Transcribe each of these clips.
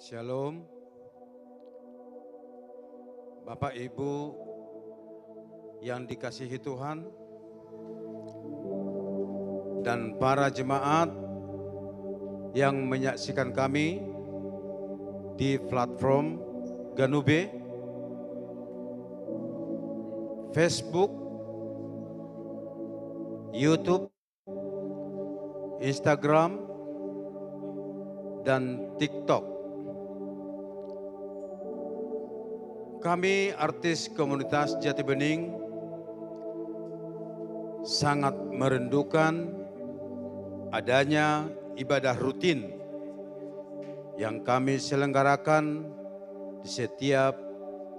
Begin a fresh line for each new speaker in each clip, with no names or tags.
Shalom, Bapak Ibu yang dikasihi Tuhan dan para jemaat yang menyaksikan kami di platform Ganube, Facebook, YouTube, Instagram, dan TikTok. Kami artis komunitas Jati Bening sangat merindukan adanya ibadah rutin yang kami selenggarakan di setiap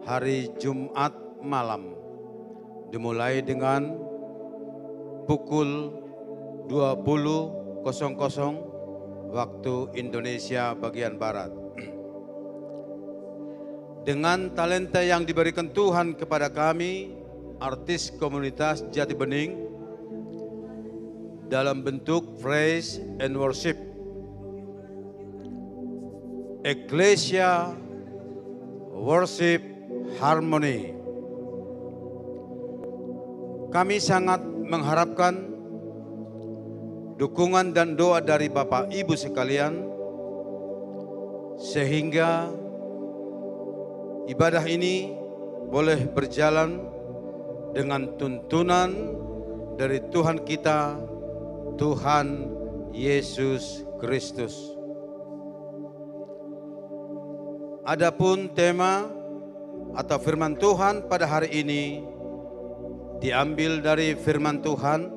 hari Jumat malam, dimulai dengan pukul 20.00 waktu Indonesia bagian Barat. Dengan talenta yang diberikan Tuhan kepada kami, artis komunitas Jati Bening, dalam bentuk praise and worship, Ecclesia Worship Harmony. Kami sangat mengharapkan dukungan dan doa dari Bapak Ibu sekalian, sehingga ibadah ini boleh berjalan dengan tuntunan dari Tuhan kita, Tuhan Yesus Kristus. Adapun tema atau firman Tuhan pada hari ini diambil dari firman Tuhan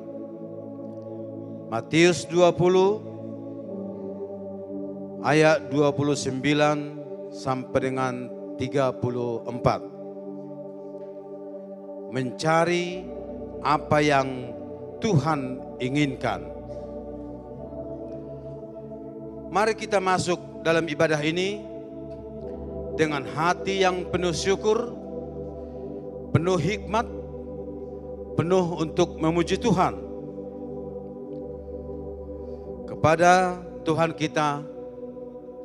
Matius 20 ayat 29 sampai dengan 34. Mencari apa yang Tuhan inginkan. Mari kita masuk dalam ibadah ini dengan hati yang penuh syukur, penuh hikmat, penuh untuk memuji Tuhan. Kepada Tuhan kita,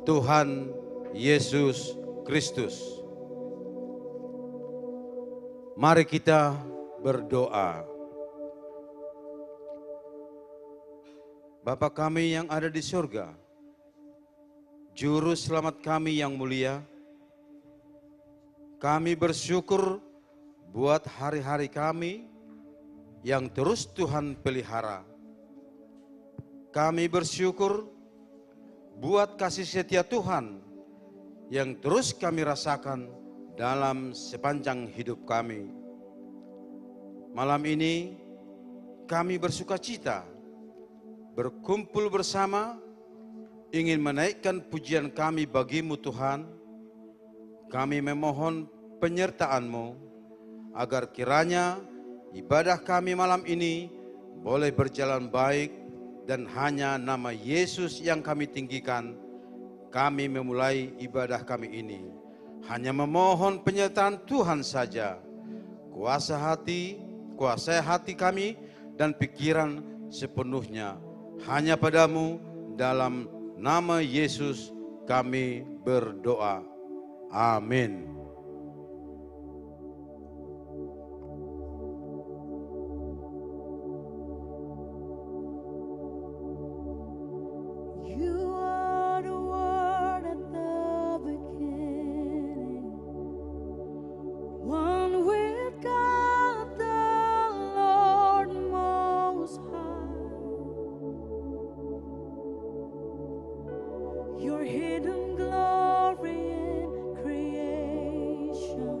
Tuhan Yesus Kristus. Mari kita berdoa. Bapa kami yang ada di surga, Juru Selamat kami yang mulia, kami bersyukur buat hari-hari kami yang terus Tuhan pelihara. Kami bersyukur buat kasih setia Tuhan yang terus kami rasakan dalam sepanjang hidup kami. Malam ini kami bersuka cita berkumpul bersama, ingin menaikkan pujian kami bagi-Mu Tuhan. Kami memohon penyertaan-Mu agar kiranya ibadah kami malam ini boleh berjalan baik dan hanya nama Yesus yang kami tinggikan. Kami memulai ibadah kami ini hanya memohon penyertaan Tuhan saja. Kuasai hati kami dan pikiran sepenuhnya. Hanya padamu, dalam nama Yesus kami berdoa. Amin.
Your hidden glory in creation,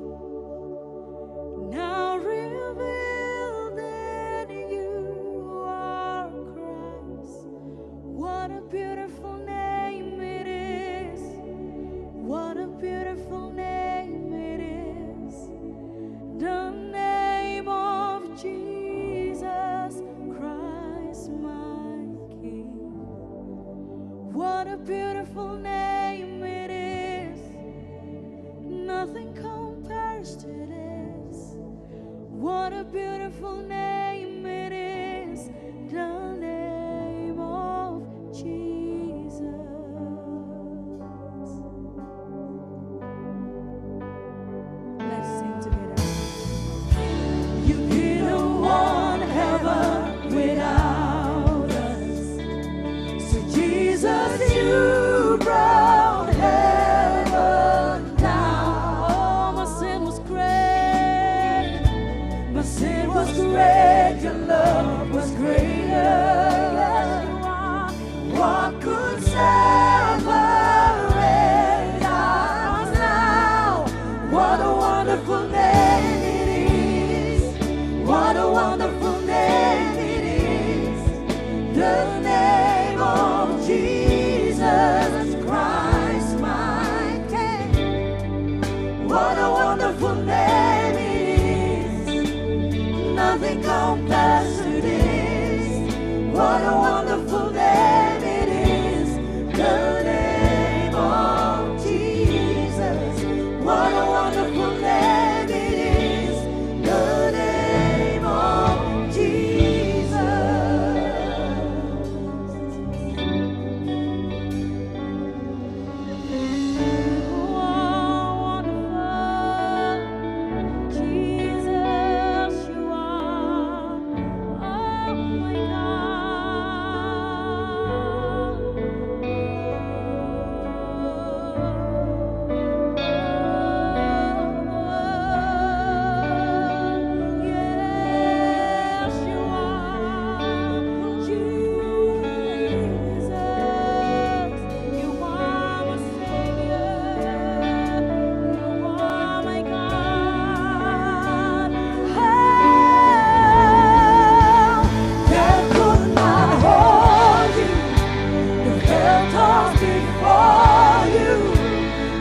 now revealed in you are Christ. What a beautiful name it is. What a beautiful name it is. The name of Jesus Christ, my King. What a beautiful name it is. Nothing compares to this. What a beautiful name it is. The name of Jesus. said your love was greater. Yes, you are. What could separate us now? What a wonderful name it is. What a wonderful name it is. The name of Jesus Christ, my King. What a wonderful name it is. Nothing compares to this. What a wonderful name it is. The name of Jesus. What a wonderful name it is. The name of Jesus. You are wonderful. Jesus, you are. Oh my God. Yes, you are. Jesus, you are my Savior. You are my God. Death could not hold you. The veil tossed before you.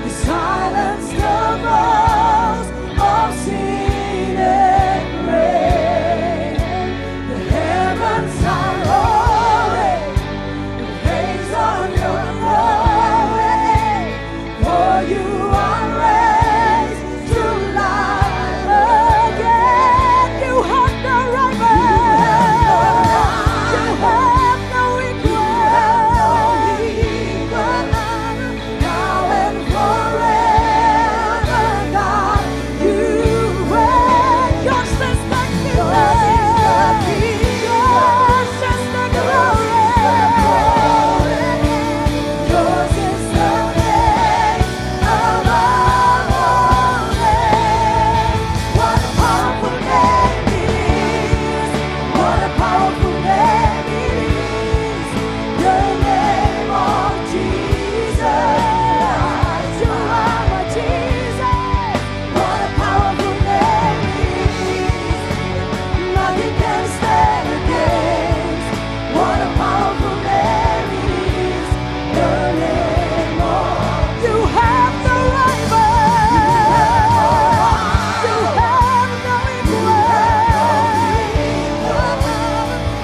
You silenced the voice of sin and grave. The heavens are roaring. The praise of your glory. For you are raised to life again. You have no rival. You have no equal. Now and forever, God, you reign. Yours is the kingdom. Yours is the glory. Yours is the name above all names. What a powerful name it is. What a powerful name it is. The name of Jesus. You are my Jesus. What a powerful name it is. Nothing can stand against. What a powerful name it is. The name of you have no rival. You have no equal.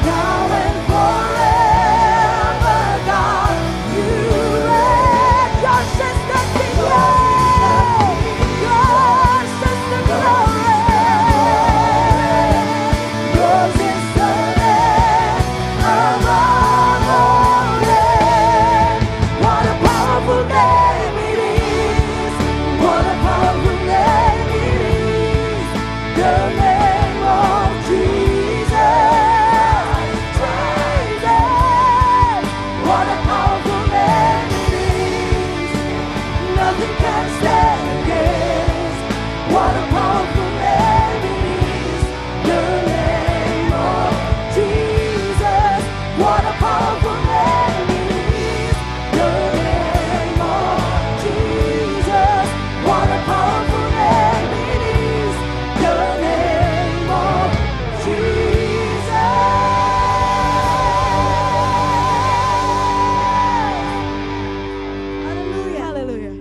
Now and forever, God, you reign. Yours is the kingdom. Yours is the glory. Yours is the name above all names. What a powerful name it is. What a powerful name it is. The name of Jesus. Jesus. What a powerful name it is. Nothing can stand against. What a powerful name it is. The name of Jesus. What a powerful name it is. The name of Jesus. What a powerful name it is. The name of Jesus. Hallelujah. Hallelujah.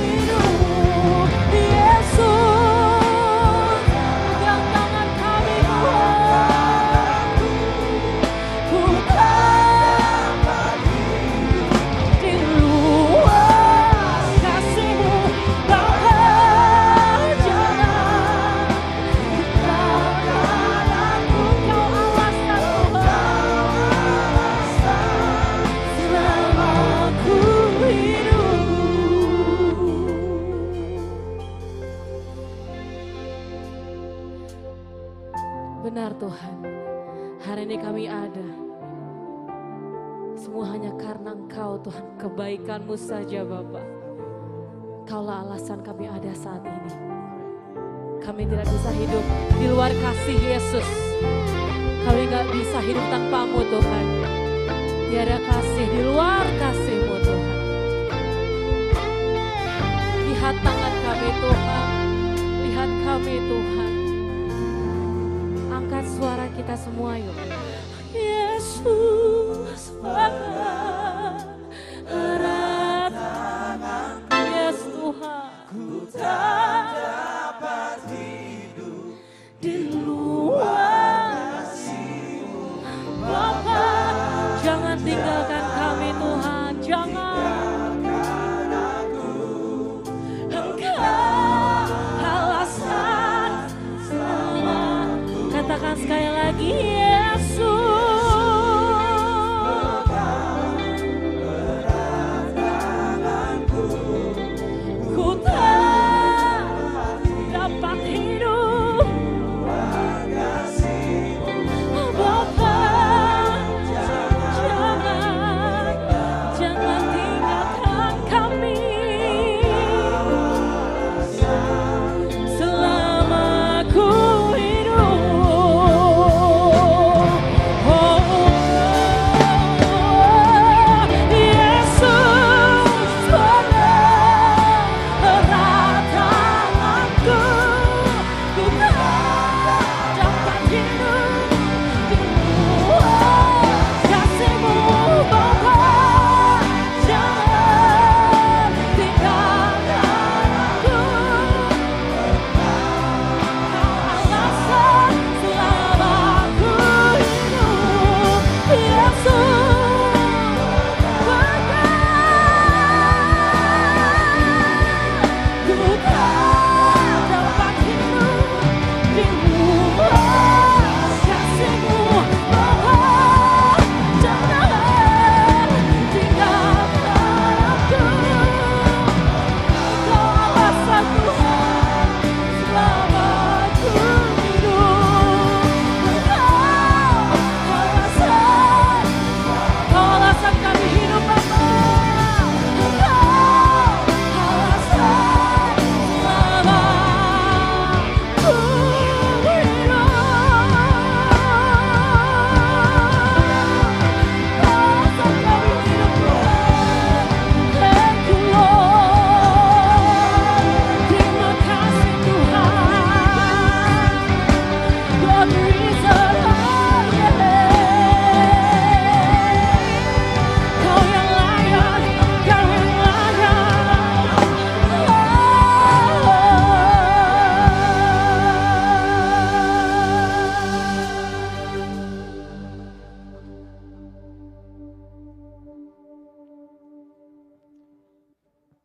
hidup. Yesus, pegang tangan kami Tuhan. Ku dapat hidup di luar kasih-Mu Bapa. Jangan tinggalkan aku, Kau alasan Tuhan, selama ku hidup. Benar Tuhan, hari ini kami ada. Semua hanya karena Engkau Tuhan, kebaikan-Mu saja Bapa. Kaulah alasan kami ada saat ini. Kami tidak bisa hidup di luar kasih Yesus. Kami gak bisa hidup tanpa-Mu Tuhan. Tiada kasih di luar kasih-Mu Tuhan. Lihat tangan kami Tuhan. Lihat kami Tuhan. Angkat suara kita semua yuk. Yesus erat tangan-Mu. Yes Tuhan. Ku tak dapat hidup di luar kasih-Mu Bapa. Jangan tinggalkan kami Tuhan. Jangan. Engkau alasan selama. Katakan sekali lagi Yesus. Ku tak dapat hidup Bapa. Jangan tinggalkan kami selama ku hidup. Yesus erat tangan-Ku. Ku tak dapat hidup di luar kasih-Mu Bapa. Jangan tinggalkan aku. Kau alasan selama ku hidup. Yesus ku tak dapat hidup di luar kasih-Mu Bapa. Jangan tinggalkan aku. Kau alasan Tuhan selama ku hidup. Kau alasan kami hidup Bapa. Kau alasan selama ku hidup. Kau alasan kami hidup Tuhan. Thank you Lord. Terima kasih Tuhan. God reason Kau yang layak, Kau yang layak.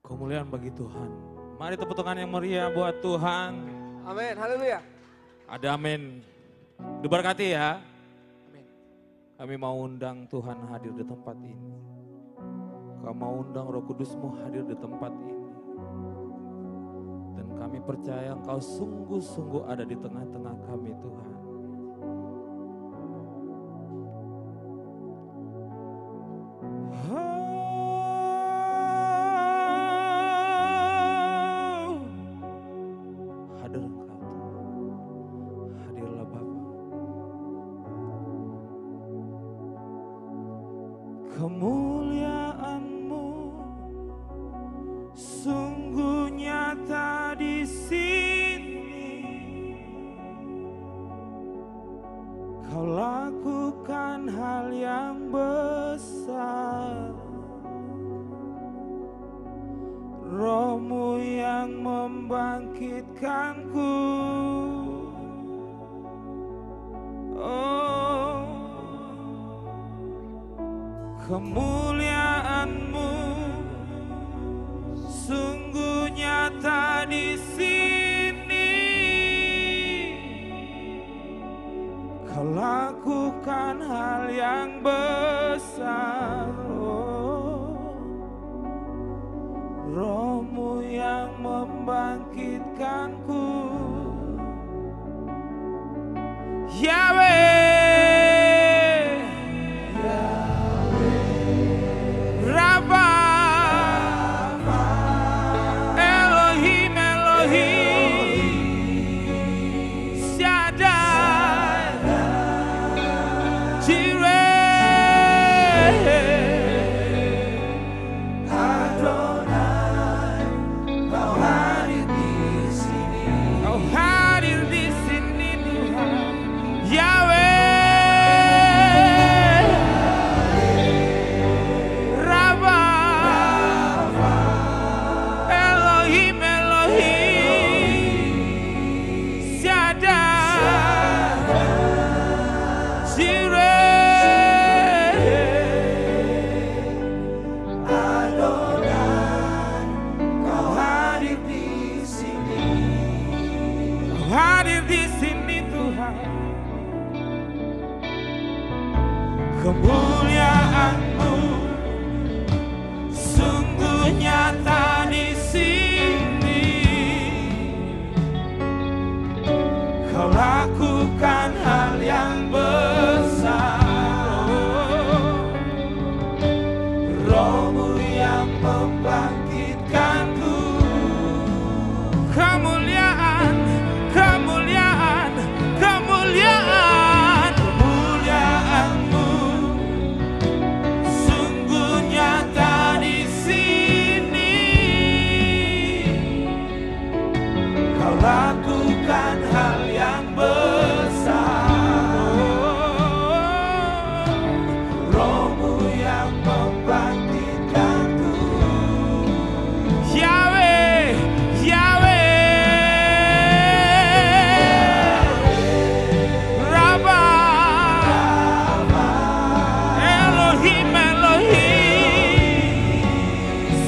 Kemuliaan bagi Tuhan. Mari tepuk tangan yang meriah buat Tuhan.
Amin, haleluya.
Ada amin. Diberkati ya. Kami mau undang Tuhan hadir di tempat ini. Kami mau undang Roh Kudus-Mu hadir di tempat ini. Dan kami percaya Engkau sungguh-sungguh ada di tengah-tengah kami Tuhan. Hadir Engkau Tuhan. Hadirlah Bapa. Kemuliaan-Mu sungguh nyata di sini. Kau lakukan hal yang besar. Roh-Mu yang membangkitkanku. Oh, kemuliaan-Mu sungguh nyata di sini. Kau lakukan hal yang besar. Roh-Mu yang membangkitkanku. Yahweh, Rabbah, Elohim, Shaddai, Jireh, Adonai, Kau hadir di sini. Kau hadir di sini Tuhan. Yahweh, Rabbah, Elohim, Shaddai, Jireh, Adonai, Kau hadir di sini. Kau hadir di sini Tuhan. Kemuliaan-Mu sungguh nyata di sini. Kau lakukan hal yang besar. Roh-Mu yang membangkitkanku. Kemuliaan, kemuliaan, kemuliaan, kemuliaan-Mu sungguh nyata di sini. Kau lakukan hal yang besar. Roh-Mu yang membangkitkanku. Yahweh, Yahweh, Rabbah, Elohim,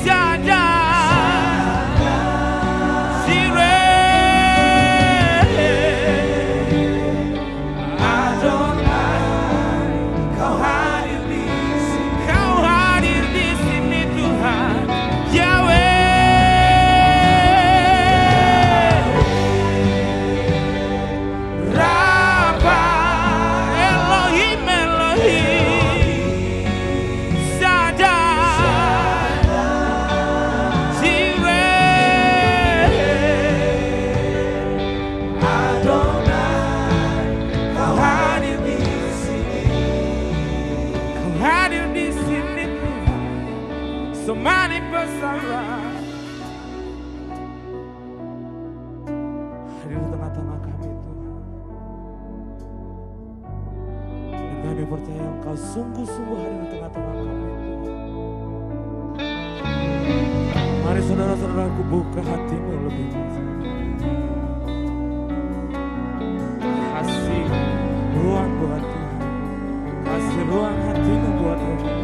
Shaddai, Jireh, Adonai, Kau hadir di sini. Kau hadir di sini Tuhan. Yahweh, Rabbah, Elohim, Shaddai, Jireh, Adonai, Kau hadir di sini. Kau hadir di sini Tuhan. Semani bersama. Hadir di tengah-tengah kami Tuhan. Dan kami percaya Engkau sungguh-sungguh hadir di tengah-tengah kami Tuhan. Mari saudara-saudaraku buka hatimu lebih banyak. Kasih ruang buat Tuhan. Kasih ruang hatimu buat Tuhan.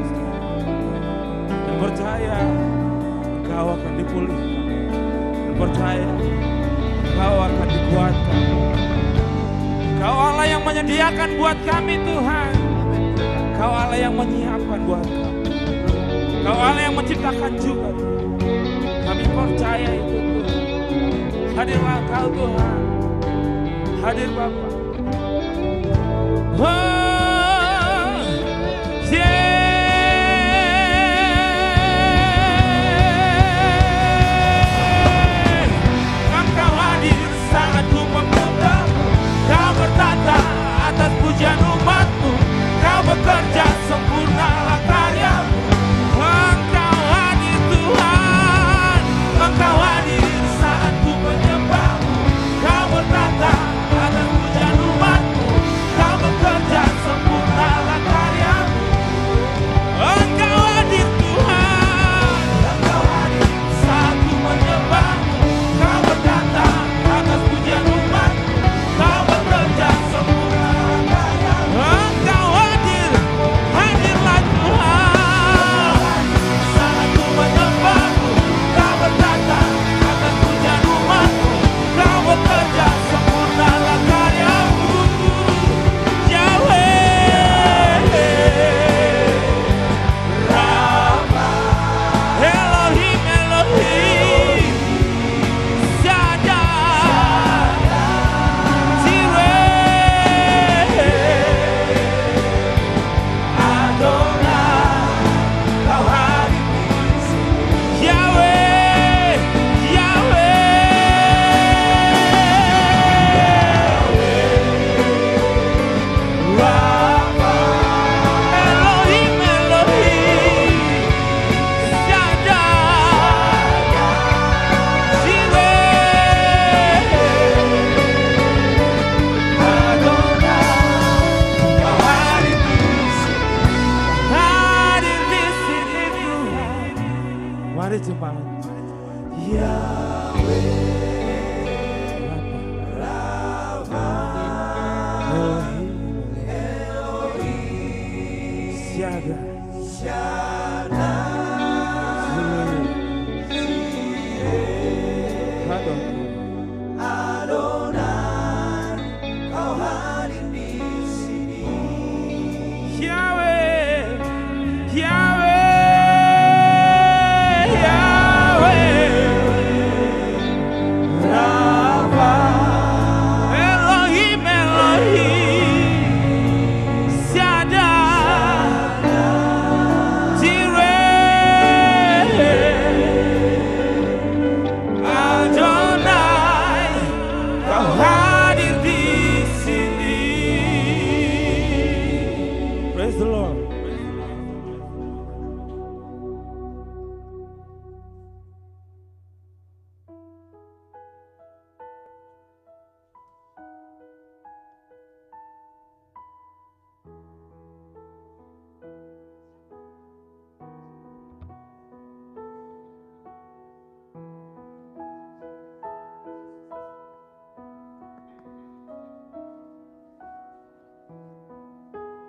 Dan percaya Engkau akan dipulihkan. Dan percaya Engkau akan dikuatkan. Engkau Allah yang menyediakan buat kami Tuhan. Engkau Allah yang menyiapkan buat kami. Engkau Allah yang menciptakan juga Tuhan. Kami percaya itu Tuhan. Hadirlah Engkau Tuhan. Hadir Bapa. Oh, yeah. Engkau hadir sangat ku memuja. Kau bertata atas pujian umat-Mu. Kau bekerja sempurnalah karya-Mu. Engkau hadir Tuhan. Engkau hadir saat ku menyembah-Mu. Kau bertata atas pujian umat-Mu. Kau bekerja sempurnalah karya-Mu.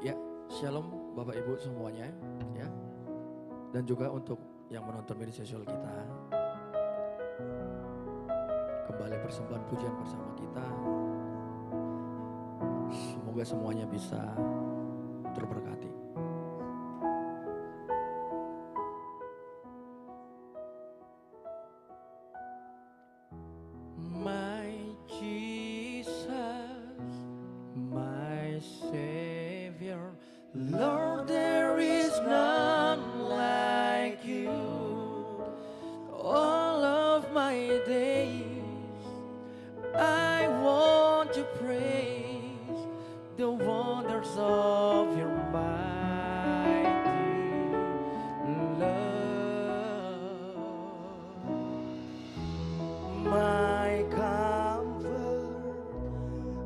Ya, shalom Bapak Ibu semuanya ya. Dan juga untuk yang menonton media sosial kita. Kembali persembahan pujian bersama kita. Semoga semuanya bisa terberkati. My Jesus, my Savior, Lord, there is none like you. All of my days, I want to praise the wonders of your mighty love. My comfort,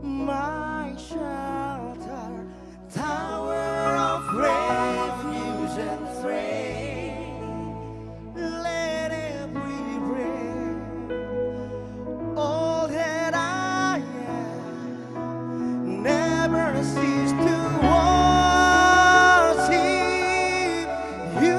my shelter, tower of refuge and strength, let every breath, all that I am, never cease to worship you.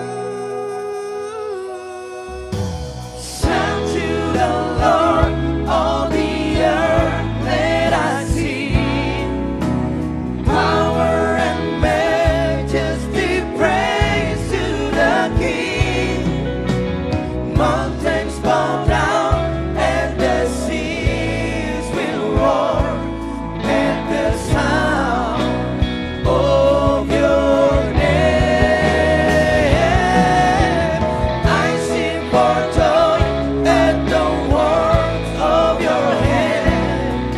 Shout to the Lord, all the earth, let us sing. Power and majesty, praise to the King. Mountains bow down and the seas will roar at the sound of your name. I sing for joy at the works of your hand.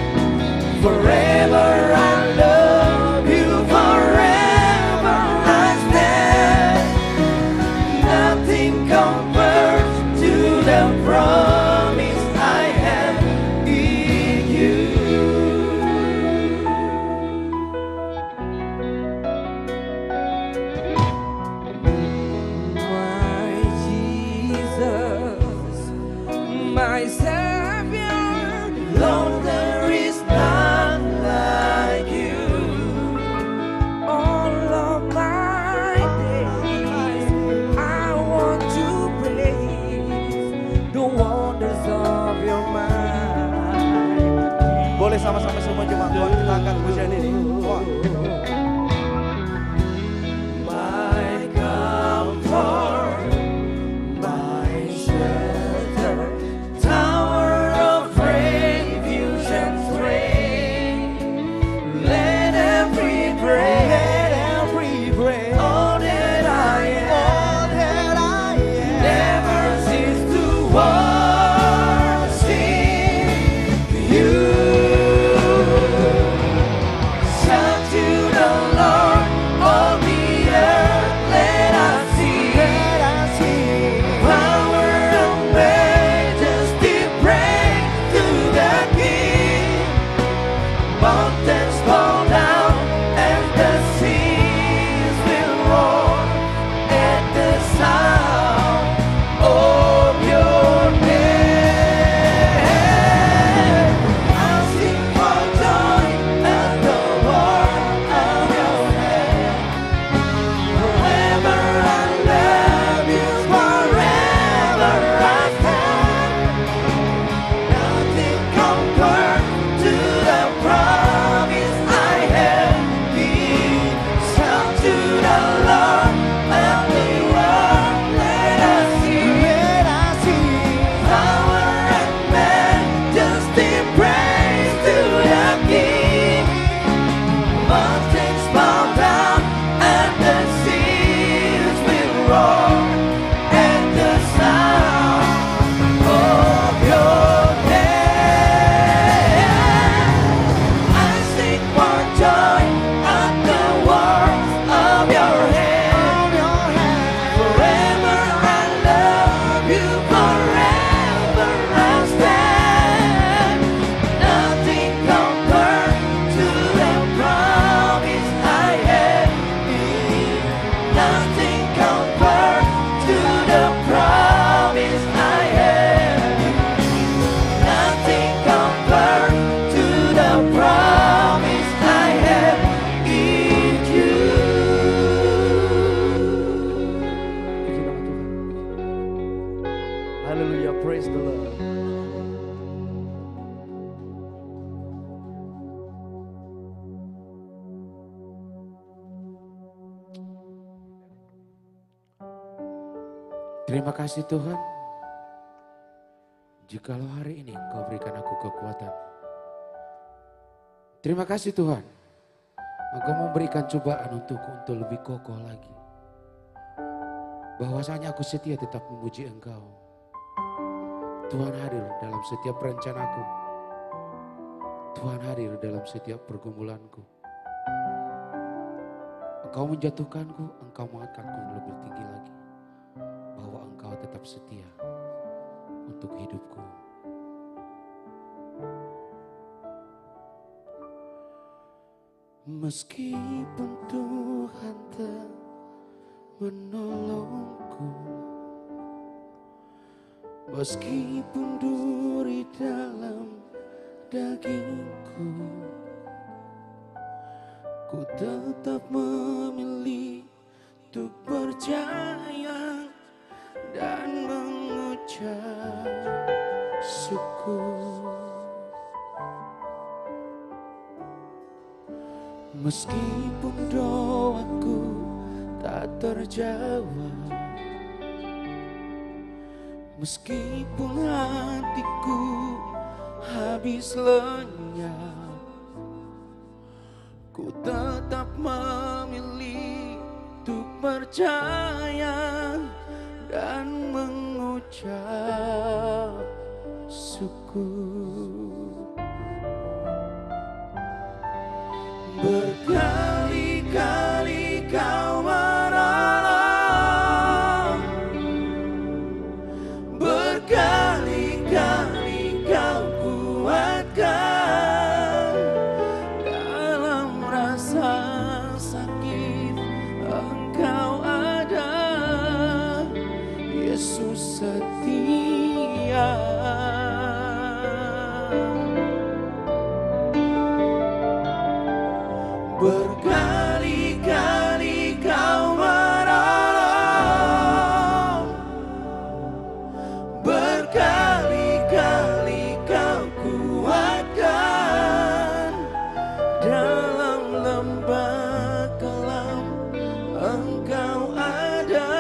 Forever I love you, forever I stand. Nothing compares to the promise I have in you. My Jesus, my Savior, Lord, there is none like you. All of my days, I want to praise the wonders of your mind.
Boleh sama-sama semua jemaat Tuhan kita angkat pujian ini. One.
My comfort, my shelter, tower of refuge and strength. Let every breath, all that I am, never cease to worship you. Shout to
Terima kasih Tuhan. Jikalau hari ini Engkau berikan aku kekuatan. Terima kasih Tuhan. Engkau memberikan cobaan untukku untuk lebih kokoh lagi. Bahwasanya aku setia tetap memuji Engkau. Tuhan hadir dalam setiap rencanaku. Tuhan hadir dalam setiap pergumulanku. Engkau menjatuhkanku, Engkau mengangkatku lebih tinggi lagi. Bahwa Engkau tetap setia untuk hidupku. Meskipun Tuhan tak menolongku, meskipun duri dalam dagingku, ku tetap memilih untuk percaya dan mengucap syukur. Meskipun doaku tak terjawab, meskipun hatiku habis lenyap, ku tetap memilih untuk percaya dan mengucap syukur. Berkali-kali Kau menolong, berkali-kali Kau kuatkan. Dalam rasa sakit Engkau ada, Yesus setia. Berkali-kali Kau menolong, berkali-kali Kau kuatkan. Dalam lembah kelam Engkau ada,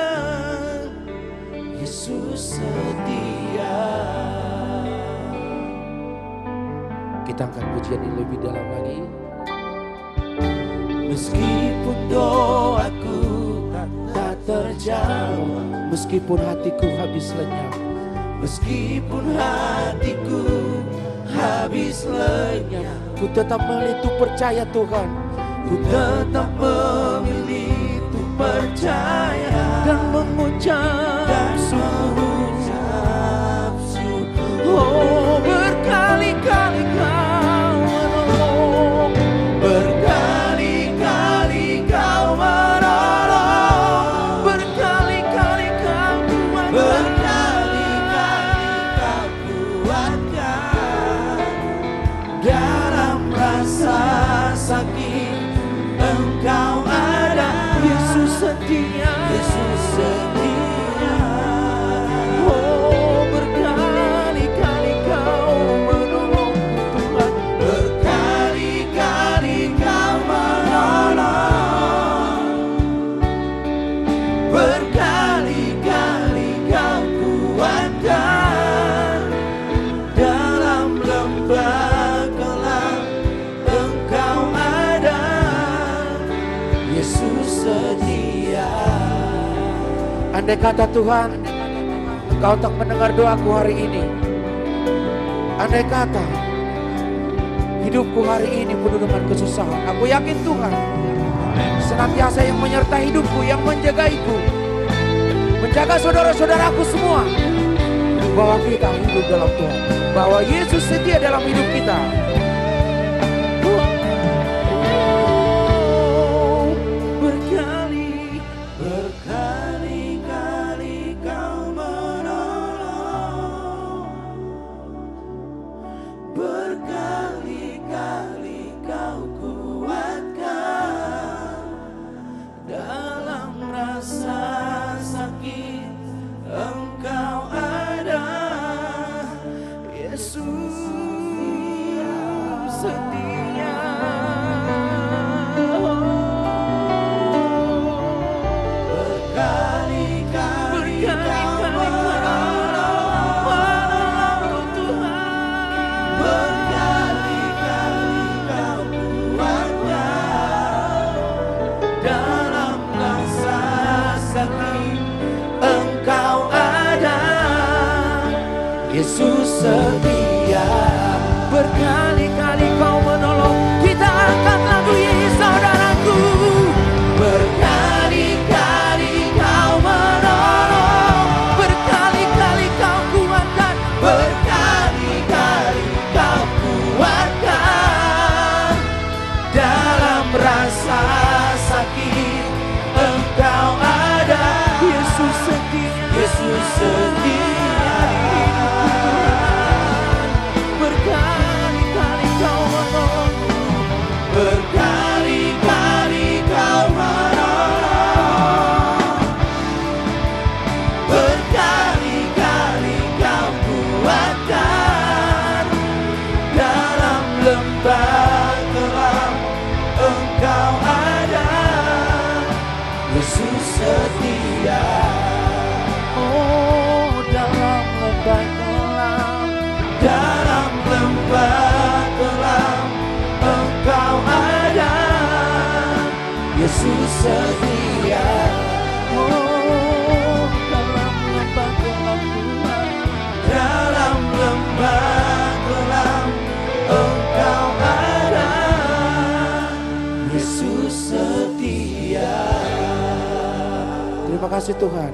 Yesus setia. Kita angkat pujian ini lebih dalam lagi. Meskipun doaku tak terjawab, meskipun hatiku habis lenyap, meskipun hatiku habis lenyap, ku tetap memilih untuk percaya Tuhan. Ku tetap memilih untuk percaya dan mengucap syukur. Oh, berkali-kali Kau menolong, berkali-kali Kau menolong, berkali-kali Kau kuatkan, berkali-kali Kau kuatkan. Dalam rasa sakit Engkau ada, Yesus setia, Yesus setia. Oh, berkali-kali Kau menolong Tuhan, berkali-kali Kau menolong, berkali-kali Kau kuatkan. Dalam lembah kelam Engkau ada, Yesus setia. Andai kata Tuhan, Engkau tak mendengar doaku hari ini, andai kata hidupku hari ini penuh dengan kesusahan, aku yakin Tuhan senantiasa yang menyertai hidupku, yang menjagaiku, menjaga saudara-saudaraku semua, bahwa kita hidup dalam Tuhan, bahwa Yesus setia dalam hidup kita. Berkali-kali Kau menolong, berkali-kali Kau kuatkan. Dalam rasa sakit Engkau ada, Yesus setia. Berkali-kali Kau setia. Berkali-kali kau menolong. Kita angkat lagu ini saudaraku. Berkali-kali kau menolong, berkali-kali kau kuatkan, berkali-kali kau kuatkan. Dalam rasa sakit Engkau ada. Yesus setia, Yesus setia. Berkali-kali kau menolong, berkali-kali kau menolong, berkali-kali kau kuatkan. Dalam lembah gelap Engkau ada. Yesus setia. Oh, dalam lembah gelap, dalam lembah gelap Engkau ada. Yesus setia. Oh, dalam lembah gelap, dalam lembah gelap Engkau ada. Yesus setia. Terima kasih Tuhan,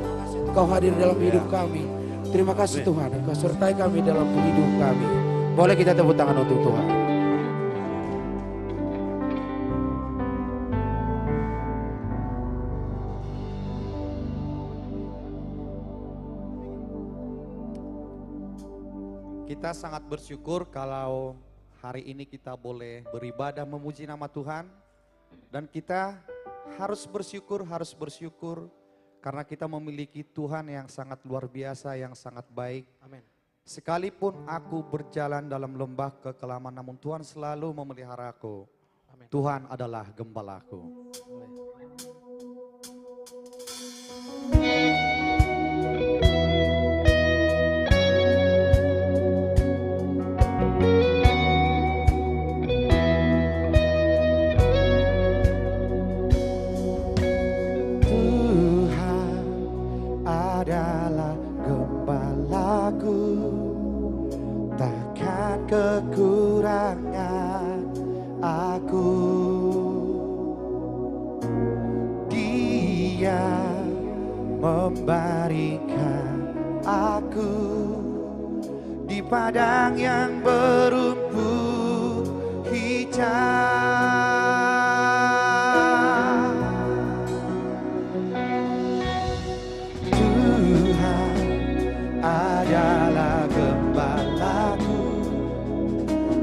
Engkau hadir dalam hidup kami. Terima kasih Tuhan, Engkau sertai kami dalam hidup kami. Boleh kita tepuk tangan untuk Tuhan.
Kita sangat bersyukur kalau hari ini kita boleh beribadah memuji nama Tuhan. Dan kita harus bersyukur karena kita memiliki Tuhan yang sangat luar biasa, yang sangat baik.
Amin.
Sekalipun aku berjalan dalam lembah kekelaman, namun Tuhan selalu memeliharaku.
Amin.
Tuhan adalah gembalaku.
Kekurangan aku, Dia memberikan aku di padang yang berumput hijau. Tuhan adalah gembalaku,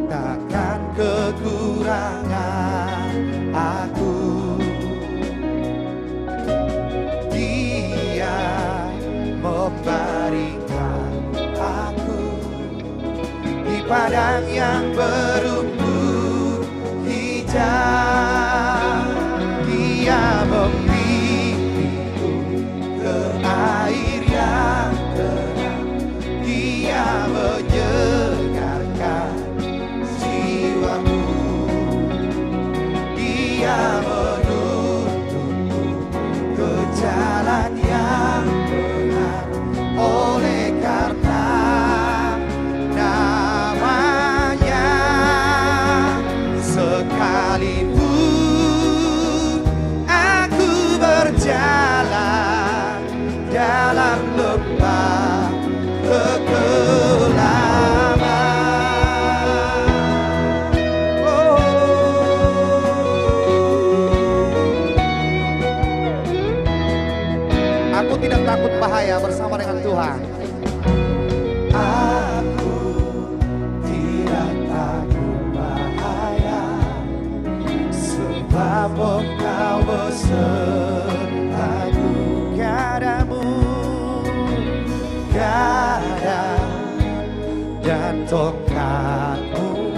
takkan kekurangan aku. Dia memberikan aku di padang yang berumput hijau. Dia membimbingku ke air yang tenang. Dia menyegarkan jiwaku. Dia menuntunku ke jalan yang benar. Oleh karena namanya, sekalipun aku berjalan dalam lembah kekelaman, aku tidak takut bahaya bersama dengan Tuhan. Aku tidak takut bahaya, sebab Engkau besertaku. Gadamu, gada dan tongkatmu,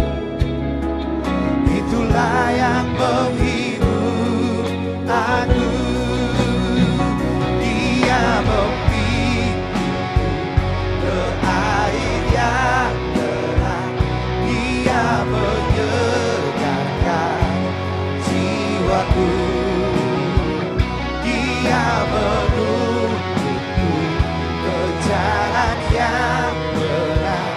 itulah yang menghibur aku. Dia membimbingku ke air yang tenang. Dia menyegarkan jiwaku. Dia menuntunku ke jalan yang benar.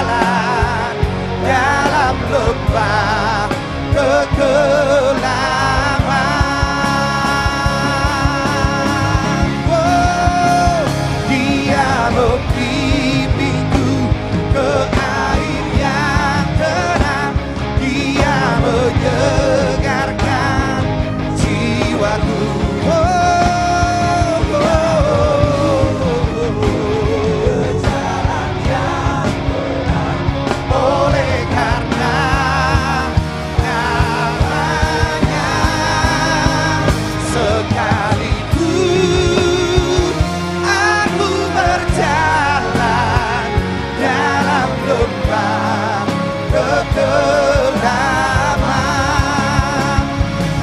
jalan dalam lembah kegelapan. Oh, Dia membimbingku ke air yang tenang, Dia menyegarkan jiwaku. Oleh karena namanya, sekalipun aku berjalan dalam lembah kegelapan,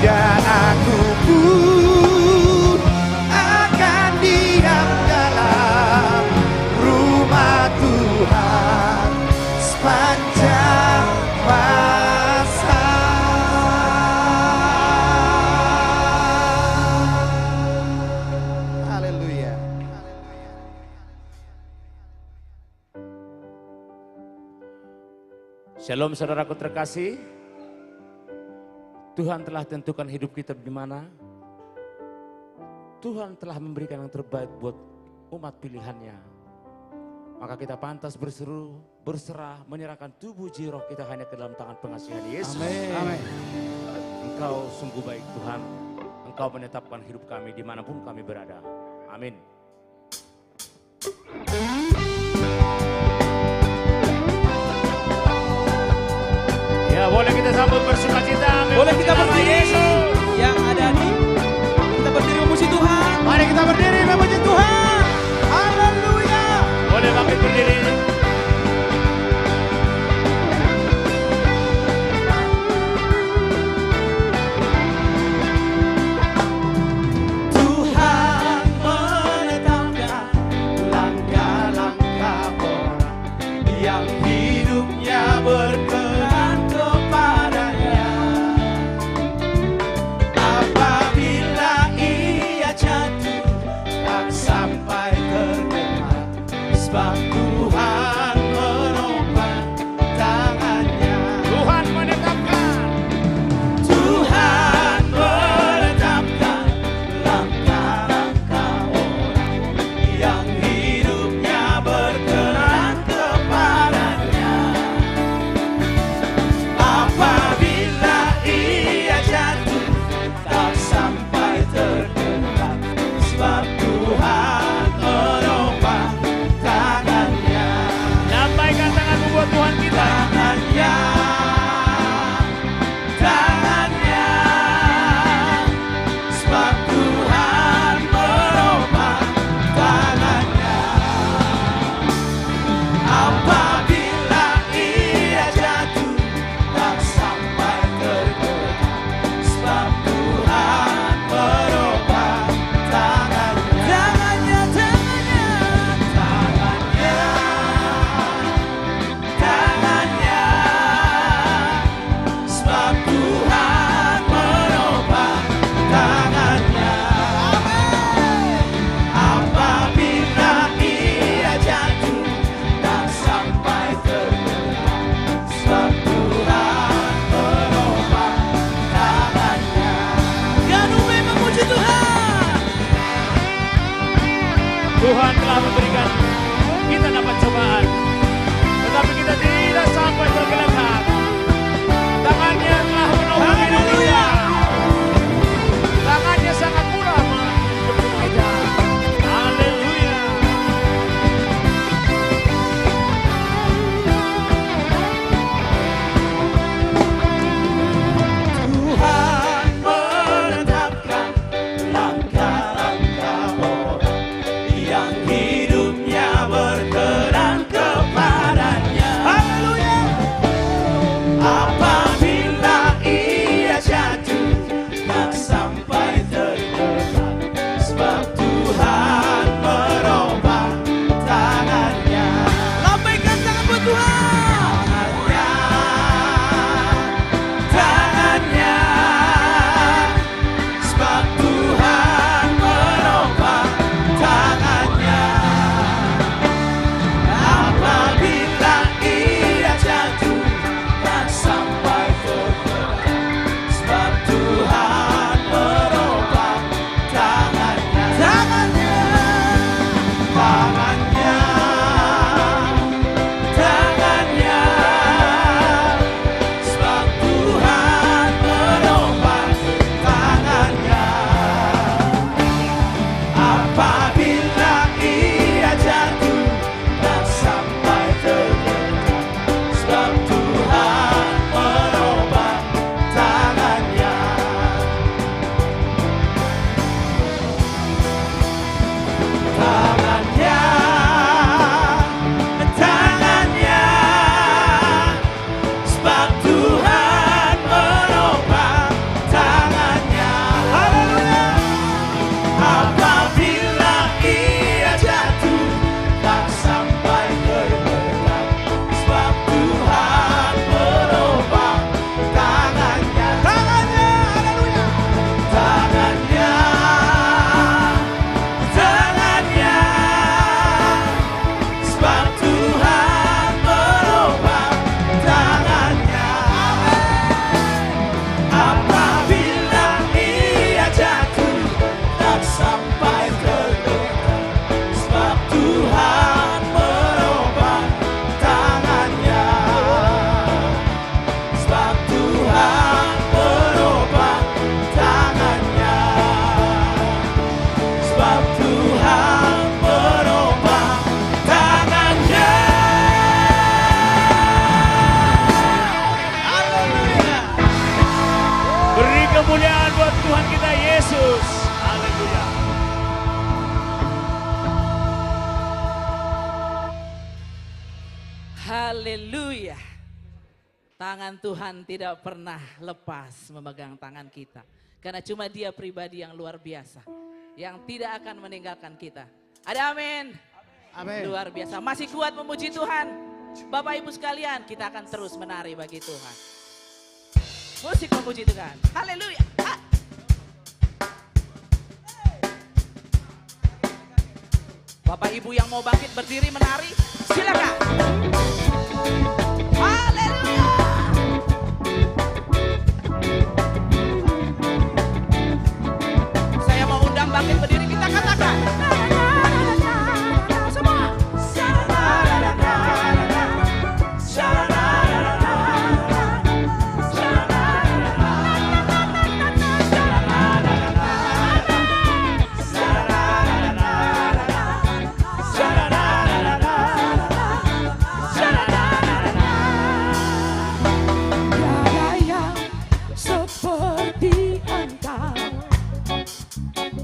dan aku pun akan diam dalam rumah Tuhan sepanjang masa. Haleluya.
Shalom saudaraku terkasih. Tuhan telah tentukan hidup kita di mana. Tuhan telah memberikan yang terbaik buat umat pilihannya. Maka kita pantas berseru, berserah, menyerahkan tubuh jiwa kita hanya ke dalam tangan pengasihan Yesus.
Amin.
Engkau sungguh baik Tuhan. Engkau menetapkan hidup kami dimanapun kami berada. Amin. Ya, boleh kita sambut bersukacita.
Boleh kita berdiri yang ada di, kita berdiri memuji Tuhan.
Mari kita berdiri memuji Tuhan. Haleluya.
Boleh bangkit berdiri.
Tuhan menetapkan langkah-langkah orang yang hidupnya berkenan kepadanya.
Haleluya. Tangan Tuhan tidak pernah lepas memegang tangan kita. Karena cuma Dia pribadi yang luar biasa. Yang tidak akan meninggalkan kita. Ada amin?
Amin.
Luar biasa. Masih kuat memuji Tuhan. Bapak Ibu sekalian, kita akan terus menari bagi Tuhan. Musik memuji Tuhan. Haleluya. Bapak Ibu yang mau bangkit berdiri menari, silakan. Haleluya. Saya mau undang bangkit berdiri, kita katakan. Semua.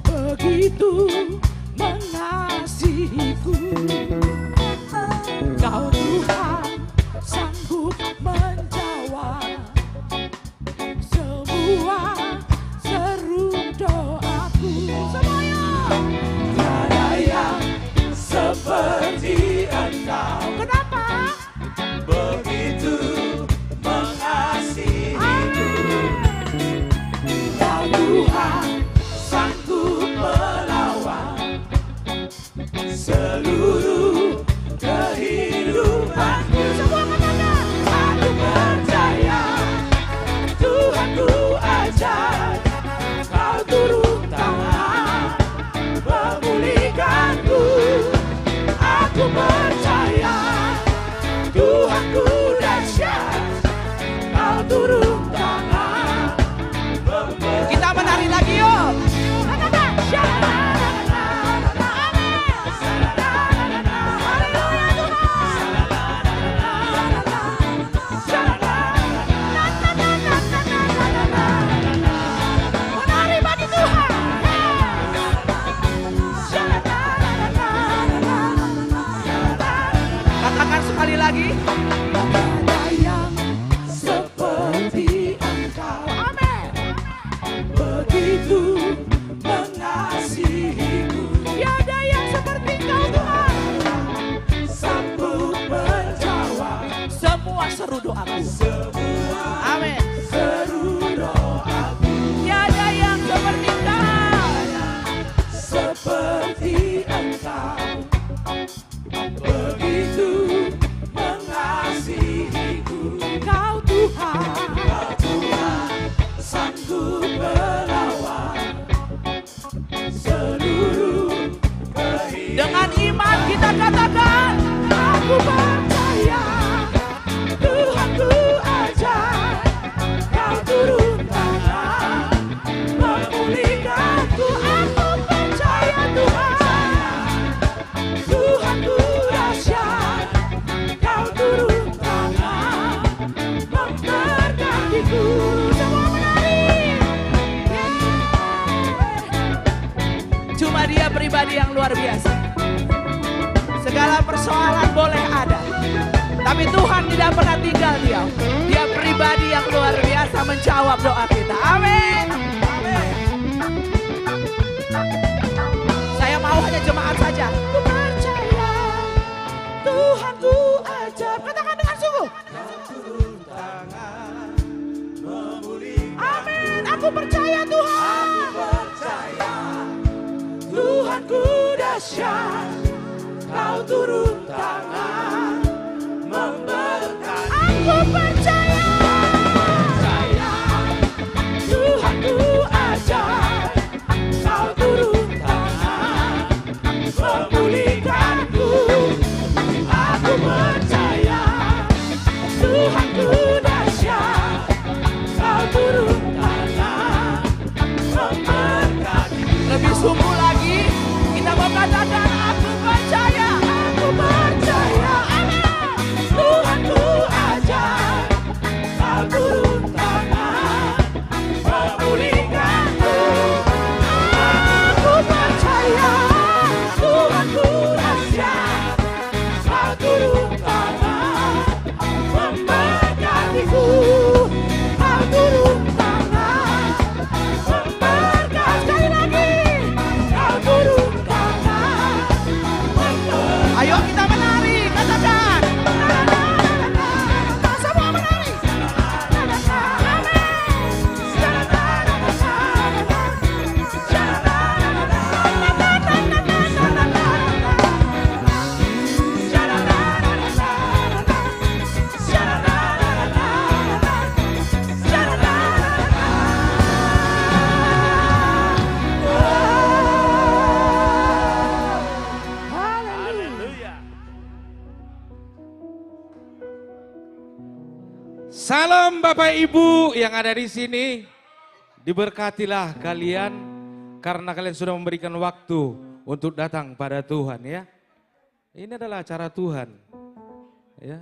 Begitu mengasihiku, Kau Tuhan sanggup menjawab semua seru doaku. Semuanya. Tiada yang seperti Engkau. Kenapa? Begitu mengasihiku, Kau Tuhan sanggup melawan seluruh kehidupanku. Semua katakan, aku percaya Tuhanku ajar, Kau turun tangan memulihkanku. Aku percaya Tuhanku dahsyat, Kau turun tangan.
Kita menari lagi yuk. Katakan sekali lagi.
Tiada yang seperti Engkau. Amin. Begitu mengasihiku. Tiada yang seperti Engkau Tuhan. Sanggup menjawab
Semua seru doaku.
semua
Amin.
seru doaku.
Tiada yang seperti Kau.
Seperti Engkau. Begitu mengasihiku. Kau Tuhan, Kau Tuhan sanggup melawan seluruh kehidupan.
Dengan iman kita katakan.
Aku percaya Tuhanku ajar, Kau turun tangan memulihkanku. Aku percaya Tuhan, Tuhanku dahsyat, Kau turun tangan memberkatiku. Semua menari.
Cuma Dia pribadi yang luar biasa. Segala persoalan boleh ada, tapi Tuhan tidak pernah tinggal diam. Dia pribadi yang luar biasa menjawab doa kita. Amin. Amin. Saya mau hanya jemaat saja.
Ku percaya Tuhanku ajar. Katakan dengan sungguh. Amin. Aku percaya Tuhan. Tuhanku dahsyat, Kau turun tangan memberkati. Aku percaya Tuhanku ajar, Kau turun tangan memulihkanku. Aku percaya Tuhanku dahsyat, Kau turun tangan memberkati.
Lebih sungguh lagi, kita mau katakan aku percaya.
Aku percaya Tuhanku ajar,
Salam Bapak Ibu yang ada di sini. Diberkatilah kalian karena kalian sudah memberikan waktu untuk datang pada Tuhan ya. Ini adalah acara Tuhan. Ya.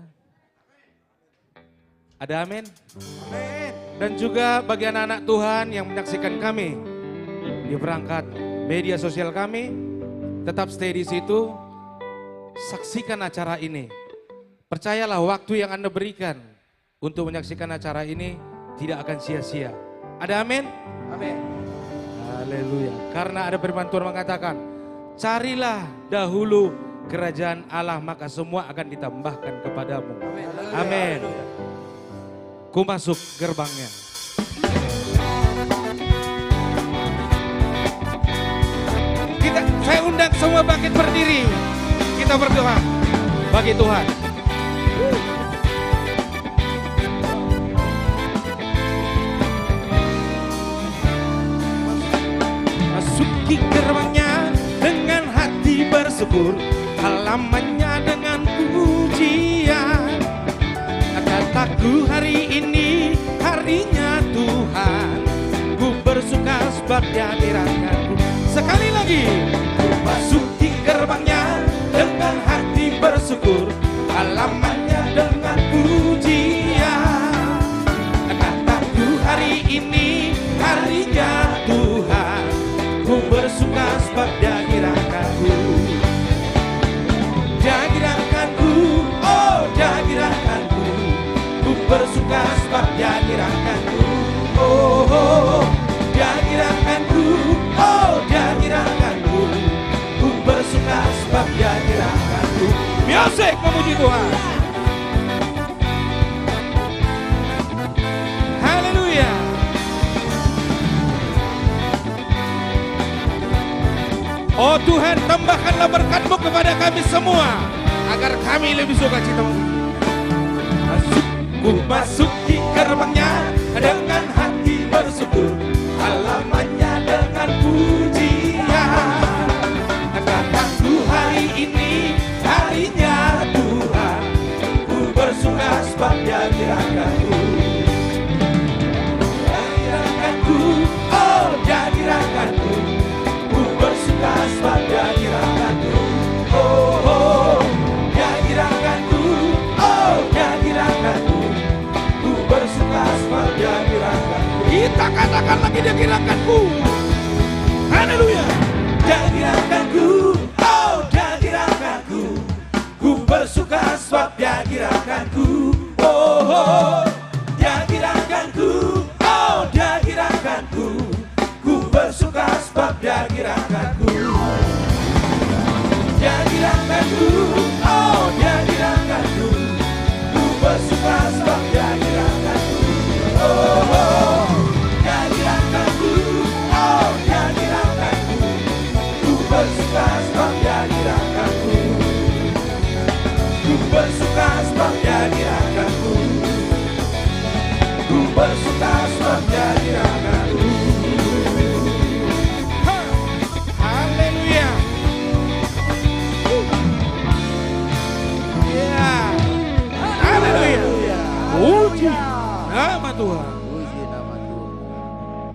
Ada amin? Amin. Dan juga bagi anak-anak Tuhan yang menyaksikan kami di perangkat media sosial kami, tetap stay di situ, saksikan acara ini. Percayalah waktu yang Anda berikan untuk menyaksikan acara ini tidak akan sia-sia. Ada amin?
Amin.
Haleluya. Karena ada firman Tuhan mengatakan, carilah dahulu kerajaan Allah maka semua akan ditambahkan kepadamu. Amin. Ku masuk gerbangnya. Saya undang semua bangkit berdiri. Kita berdoa bagi Tuhan. Masuki gerbangnya dengan hati bersyukur, halamannya dengan pujian. Kataku hari ini harinya Tuhan, ku bersuka sebab Dia dirahmatku. Sekali lagi, ku masuki gerbangnya dengan hati bersyukur, halamannya dengan pujian. Kataku hari ini harinya Tuhan, ku bersuka sebab Dia dirahmatku. Dia dirahmatku, oh Dia dirahmatku, ku bersuka sebab Dia dirahmatku. Oh, oh, Dia dirahmatku, oh Dia dirahmatku, ku bersuka sebab Dia dirahmatku. Music memuji Tuhan. Haleluya. Oh Tuhan, tambahkanlah berkat-Mu kepada kami semua, agar kami lebih suka cita. Ku masuki gerbangnya dengan hati bersyukur, halamannya dengan pujian. Kataku hari ini harinya Tuhan, ku bersuka sebab Dia dirahmatku. Dia dirahmatku, oh Dia dirahmatku, ku bersuka sebab Dia dirahmatku. Oh, oh, Dia dirahmatku, oh Dia dirahmatku, ku bersuka sebab Dia dirahmatku. Kita katakan lagi, Dia dirahmatku. Haleluya. Dia dirahmatku, oh Dia dirahmatku, ku bersuka sebab Dia dirahmatku. Oh, oh, Dia dirahmatku, oh Dia dirahmatku, ku bersuka sebab Dia dirahmatku. Dia dirahmatku, oh Dia dirahmatku, ku bersuka sebab Dia dirahmatku. Oh, oh, Dia dirahmatku, oh Dia dirahmatku, ku bersuka sebab Dia dirahmatku. Ku bersuka sebab Dia dirahmatku, ku bersuka sebab Dia dirahmatku. Haleluya. Ya. Haleluya. Puji nama Tuhan.
Puji nama Tuhan.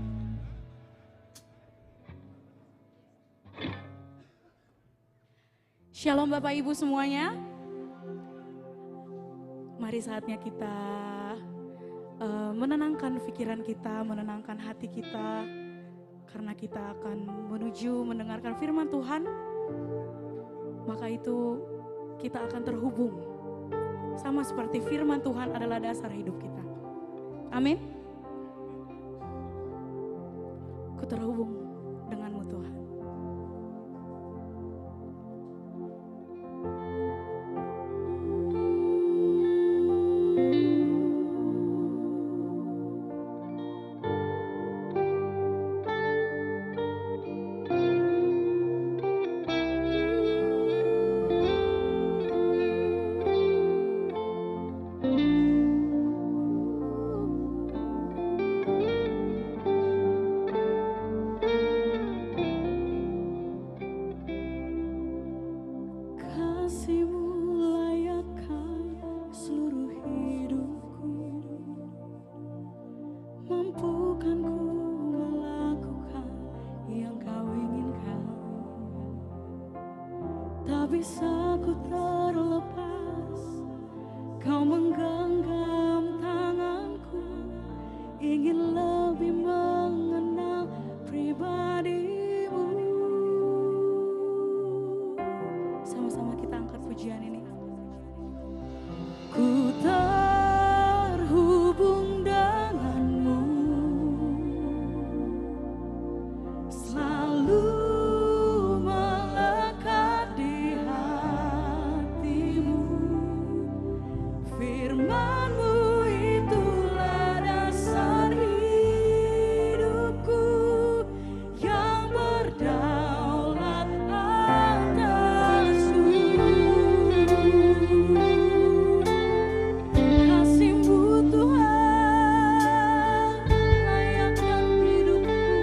Shalom Bapak Ibu semuanya. Mari saatnya kita menenangkan pikiran kita, menenangkan hati kita. Karena kita akan menuju mendengarkan firman Tuhan. Maka itu kita akan terhubung. Sama seperti firman Tuhan adalah dasar hidup kita. Amin. Ku terhubung denganmu Tuhan. bisa ku terlepas, kau menggenggam tanganku, ingin lebih mengenal pribadimu. Sama-sama kita angkat pujian ini. Ku terhubung denganmu, selalu melekat di hatimu. Firman-Mu itulah dasar hidupku yang berdaulat atasku. Kasih-Mu Tuhan layakkan hidupku.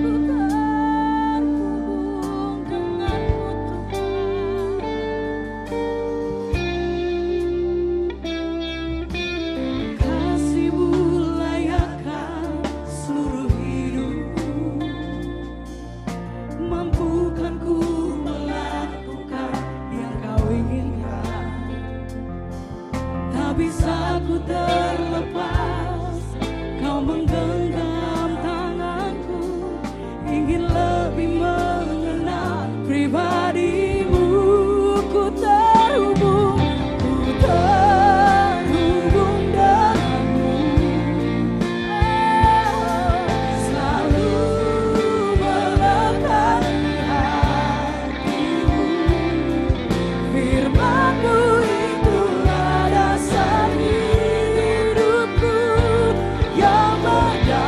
Ku terhubung denganmu Tuhan. Kasih-Mu layakkan seluruh hidupku, mampukan ku melakukan yang kau inginkan. Tak bisa ku terlepas, kau menggenggam tanganku, ingin lebih mengenal pribadimu. Ku terhubung denganmu, selalu melekat di hatimu. Firman-Mu itulah dasar hidupku yang berdaulat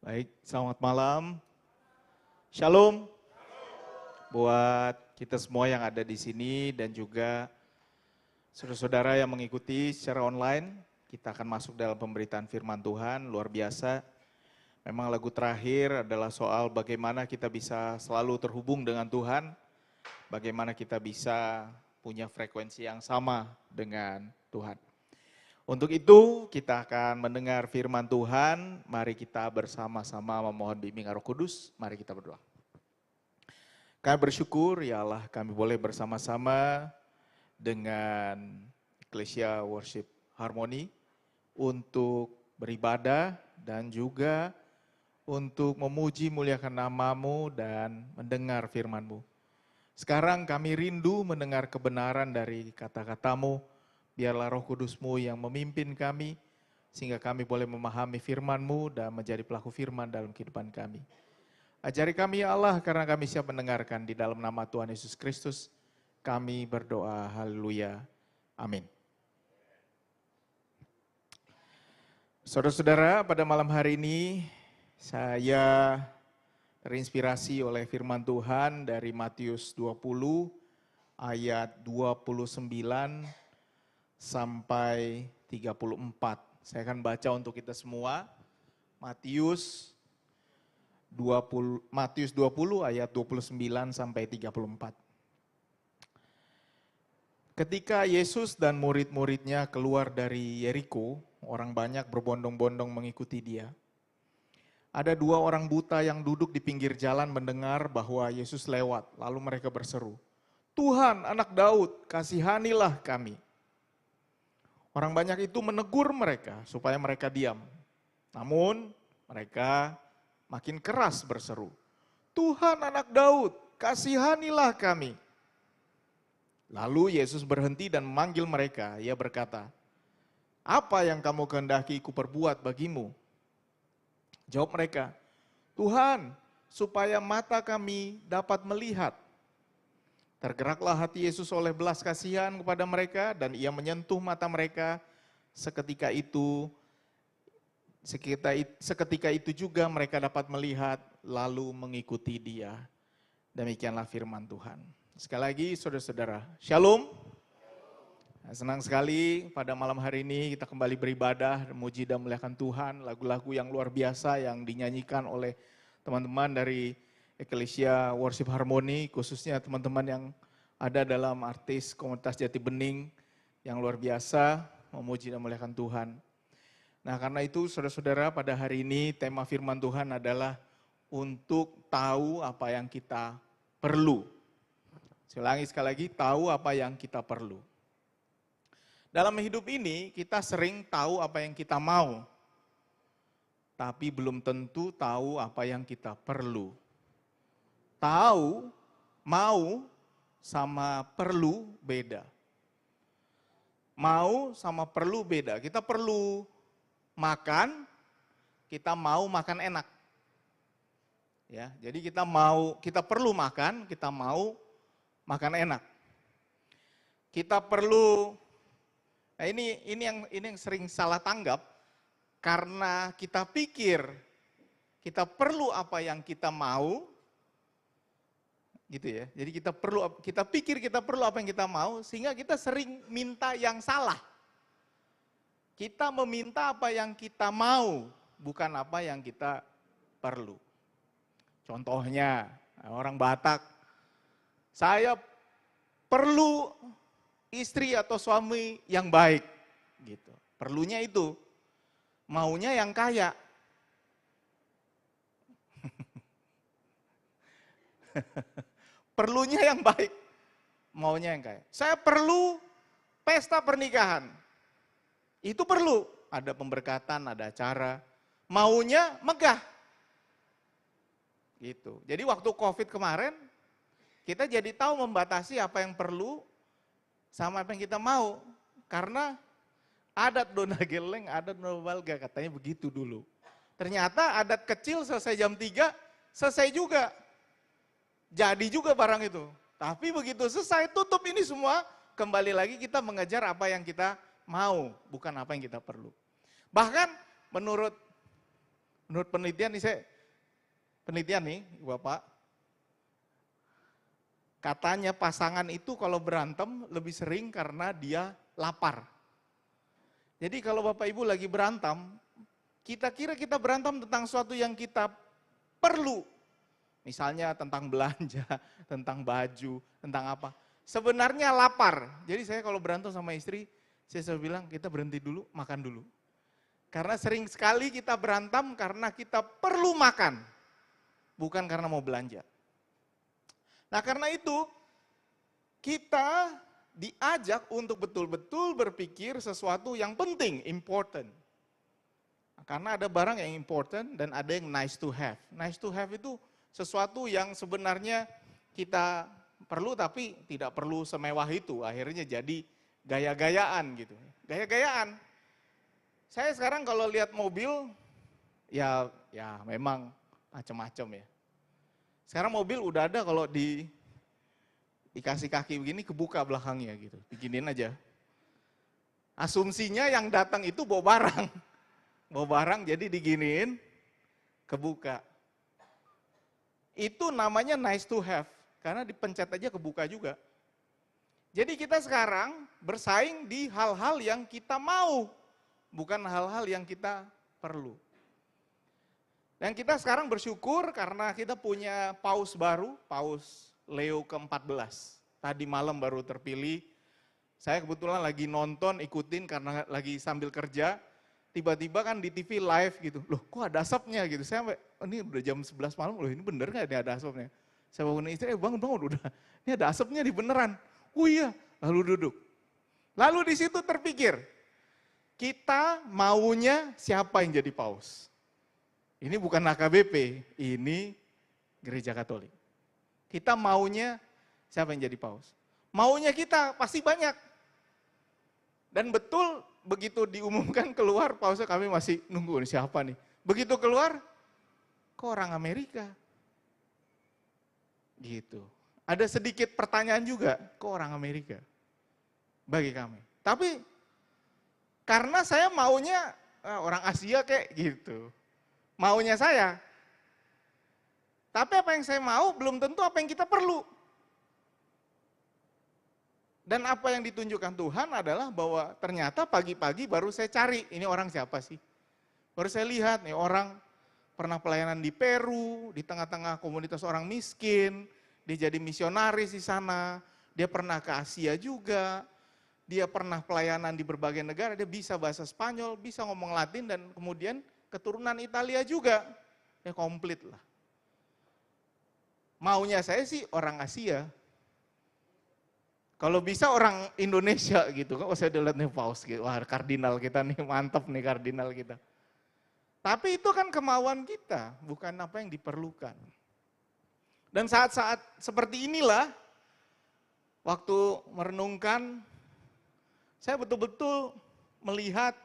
Baik, selamat malam. Shalom. Buat kita semua yang ada di sini dan juga saudara-saudara yang mengikuti secara online, kita akan masuk dalam pemberitaan firman Tuhan, luar biasa. Memang lagu terakhir adalah soal bagaimana kita bisa selalu terhubung dengan Tuhan, bagaimana kita bisa punya frekuensi yang sama dengan Tuhan. Untuk itu kita akan mendengar firman Tuhan, mari kita bersama-sama memohon bimbingan Roh Kudus, mari kita berdoa. Kami bersyukur ya Allah kami boleh bersama-sama dengan Ecclesia Worship Harmony untuk beribadah dan juga untuk memuji muliakan nama-Mu dan mendengar firman-Mu. Sekarang kami rindu mendengar kebenaran dari kata-kata-Mu. Biarlah Roh Kudus-Mu yang memimpin kami, sehingga kami boleh memahami firman-Mu dan menjadi pelaku firman dalam kehidupan kami. Ajari kami ya Allah, karena kami siap mendengarkan di dalam nama Tuhan Yesus Kristus. Kami berdoa, haleluya, amin. Saudara-saudara, pada malam hari ini saya terinspirasi oleh firman Tuhan dari Matius 20 ayat 29 sampai 34. Saya akan baca untuk kita semua. Matius 20 ayat 29 sampai 34. Ketika Yesus dan murid-muridnya keluar dari Yeriko, orang banyak berbondong-bondong mengikuti dia. Ada dua orang buta yang duduk di pinggir jalan mendengar bahwa Yesus lewat, lalu mereka berseru, "Tuhan, Anak Daud, kasihanilah kami." Orang banyak itu menegur mereka supaya mereka diam. Namun mereka makin keras berseru, "Tuhan, Anak Daud, kasihanilah kami." Lalu Yesus berhenti dan memanggil mereka. Ia berkata, "Apa yang kamu kehendaki ku perbuat bagimu?" Jawab mereka, "Tuhan, supaya mata kami dapat melihat." Tergeraklah hati Yesus oleh belas kasihan kepada mereka dan ia menyentuh mata mereka. Seketika itu juga mereka dapat melihat lalu mengikuti dia. Demikianlah firman Tuhan. Sekali lagi saudara-saudara, shalom. Senang sekali pada malam hari ini kita kembali beribadah, memuji dan memuliakan Tuhan. Lagu-lagu yang luar biasa yang dinyanyikan oleh teman-teman dari Ecclesia Worship Harmony, khususnya teman-teman yang ada dalam artis komunitas Jati Bening yang luar biasa memuji dan memuliakan Tuhan. Nah karena itu saudara-saudara pada hari ini tema firman Tuhan adalah untuk tahu apa yang kita perlu. Saya ulangi sekali lagi, tahu apa yang kita perlu. Dalam hidup ini kita sering tahu apa yang kita mau, tapi belum tentu tahu apa yang kita perlu. Tahu, mau, sama perlu beda. Mau sama perlu beda. Kita perlu makan, kita mau makan enak. Ya, jadi kita perlu makan, kita mau makan enak. Kita perlu, nah ini yang sering salah tanggap karena kita pikir kita perlu apa yang kita mau. Gitu ya. Jadi kita pikir kita perlu apa yang kita mau sehingga kita sering minta yang salah. Kita meminta apa yang kita mau, bukan apa yang kita perlu. Contohnya, orang Batak, saya perlu istri atau suami yang baik gitu. Perlunya itu. Maunya yang kaya. Perlunya yang baik, maunya yang kaya. Saya perlu pesta pernikahan. Itu perlu, ada pemberkatan, ada acara. Maunya megah. Gitu. Jadi waktu Covid kemarin, kita jadi tahu membatasi apa yang perlu sama apa yang kita mau. Karena adat Dona Geleng, adat Dona Balga, katanya begitu dulu. Ternyata adat kecil selesai jam 3, selesai juga. Jadi juga barang itu. Tapi begitu selesai tutup ini semua, kembali lagi kita mengejar apa yang kita mau, bukan apa yang kita perlu. Bahkan menurut
Menurut penelitian nih Bapak, katanya pasangan itu kalau berantem lebih sering karena dia lapar. Jadi kalau Bapak Ibu lagi berantem, kita kira kita berantem tentang sesuatu yang kita perlu. Misalnya tentang belanja, tentang baju, tentang apa. Sebenarnya lapar. Jadi saya kalau berantem sama istri, saya selalu bilang kita berhenti dulu, makan dulu. Karena sering sekali kita berantem karena kita perlu makan, bukan karena mau belanja. Nah karena itu, kita diajak untuk betul-betul berpikir sesuatu yang penting, important. Karena ada barang yang important dan ada yang nice to have. Nice to have itu sesuatu yang sebenarnya kita perlu tapi tidak perlu semewah itu. Akhirnya jadi gaya-gayaan gitu. Gaya-gayaan. Saya sekarang kalau lihat mobil, ya memang macam-macam ya. Sekarang mobil udah ada kalau dikasih kaki begini kebuka belakangnya gitu, bikinin aja. Asumsinya yang datang itu bawa barang. Bawa barang jadi diginiin, kebuka. Itu namanya nice to have, karena dipencet aja kebuka juga. Jadi kita sekarang bersaing di hal-hal yang kita mau, bukan hal-hal yang kita perlu. Dan kita sekarang bersyukur karena kita punya paus baru, Paus Leo ke-14. Tadi malam baru terpilih. Saya kebetulan lagi nonton, ikutin karena lagi sambil kerja. Tiba-tiba kan di TV live gitu, loh kok ada asapnya gitu. Saya sampai, ini udah jam 11 malam, loh ini bener gak ini ada asapnya? Saya bangun istri, bangun udah, ini ada asapnya di beneran. Oh iya, lalu duduk. Lalu di situ terpikir, kita maunya siapa yang jadi paus? Ini bukan AKBP, ini Gereja Katolik. Kita maunya siapa yang jadi paus? Maunya kita pasti banyak. Dan betul begitu diumumkan keluar pausnya kami masih nunggu siapa nih. Begitu keluar, kok orang Amerika? Gitu. Ada sedikit pertanyaan juga, kok orang Amerika? Bagi kami. Tapi karena saya maunya orang Asia kayak gitu. Maunya saya. Tapi apa yang saya mau belum tentu apa yang kita perlu. Dan apa yang ditunjukkan Tuhan adalah bahwa ternyata pagi-pagi baru saya cari, ini orang siapa sih? Baru saya lihat, nih orang pernah pelayanan di Peru, di tengah-tengah komunitas orang miskin, dia jadi misionaris di sana, dia pernah ke Asia juga, dia pernah pelayanan di berbagai negara, dia bisa bahasa Spanyol, bisa ngomong Latin, dan kemudian keturunan Italia juga. Ya komplit lah. Maunya saya sih orang Asia. Kalau bisa orang Indonesia gitu, kan saya udah lihat nih paus gitu, wah kardinal kita nih, mantap nih kardinal kita. Tapi itu kan kemauan kita, bukan apa yang diperlukan. Dan saat-saat seperti inilah, waktu merenungkan, saya betul-betul melihat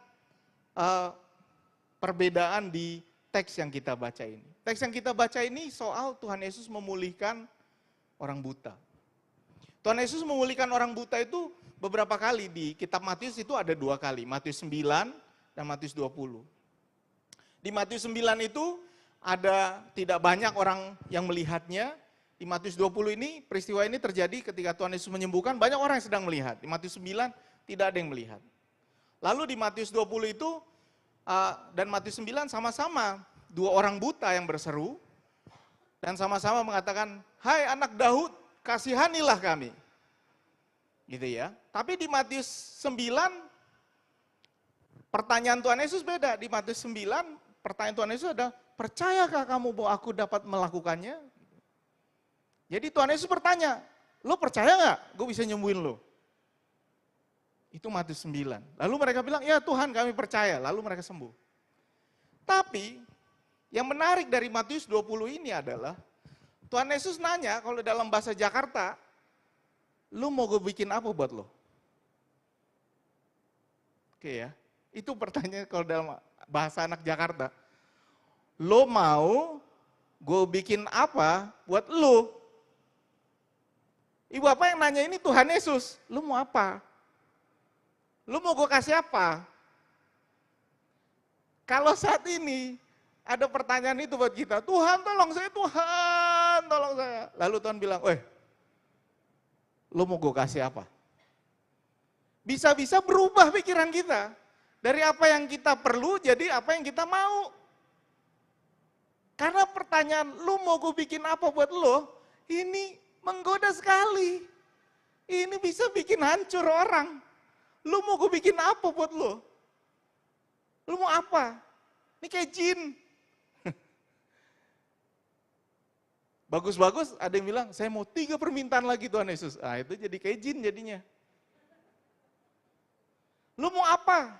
perbedaan di teks yang kita baca ini. Teks yang kita baca ini soal Tuhan Yesus memulihkan orang buta. Tuhan Yesus memulihkan orang buta itu beberapa kali, di kitab Matius itu ada 2 kali, Matius 9 dan Matius 20. Di Matius 9 itu ada tidak banyak orang yang melihatnya, di Matius 20 ini peristiwa ini terjadi ketika Tuhan Yesus menyembuhkan, banyak orang yang sedang melihat, di Matius 9 tidak ada yang melihat. Lalu di Matius 20 itu dan Matius 9 sama-sama 2 orang buta yang berseru, dan sama-sama mengatakan, hai anak Daud, kasihanilah kami. Gitu ya. Tapi di Matius 9, pertanyaan Tuhan Yesus beda. Di Matius 9, pertanyaan Tuhan Yesus adalah, percayakah kamu bahwa aku dapat melakukannya? Jadi Tuhan Yesus bertanya, lo percaya gak gue bisa nyembuhin lo? Itu Matius 9. Lalu mereka bilang, ya Tuhan kami percaya. Lalu mereka sembuh. Tapi, yang menarik dari Matius 20 ini adalah, Tuhan Yesus nanya, kalau dalam bahasa Jakarta, lu mau gue bikin apa buat lo? Oke ya, itu pertanyaan kalau dalam bahasa anak Jakarta. Lo mau gue bikin apa buat lo? Ibu apa yang nanya ini Tuhan Yesus, lu mau apa? Lu mau gue kasih apa? Kalau saat ini, ada pertanyaan itu buat kita, Tuhan tolong saya, Tuhan tolong saya. Lalu Tuhan bilang, lu mau gue kasih apa? Bisa-bisa berubah pikiran kita. Dari apa yang kita perlu jadi apa yang kita mau. Karena pertanyaan, lu mau gue bikin apa buat lo? Ini menggoda sekali. Ini bisa bikin hancur orang. Lu mau gue bikin apa buat lo? Lu mau apa? Ini kayak jin. Bagus-bagus, ada yang bilang, saya mau 3 permintaan lagi Tuhan Yesus. Ah, itu jadi kayak jin jadinya. Lu mau apa?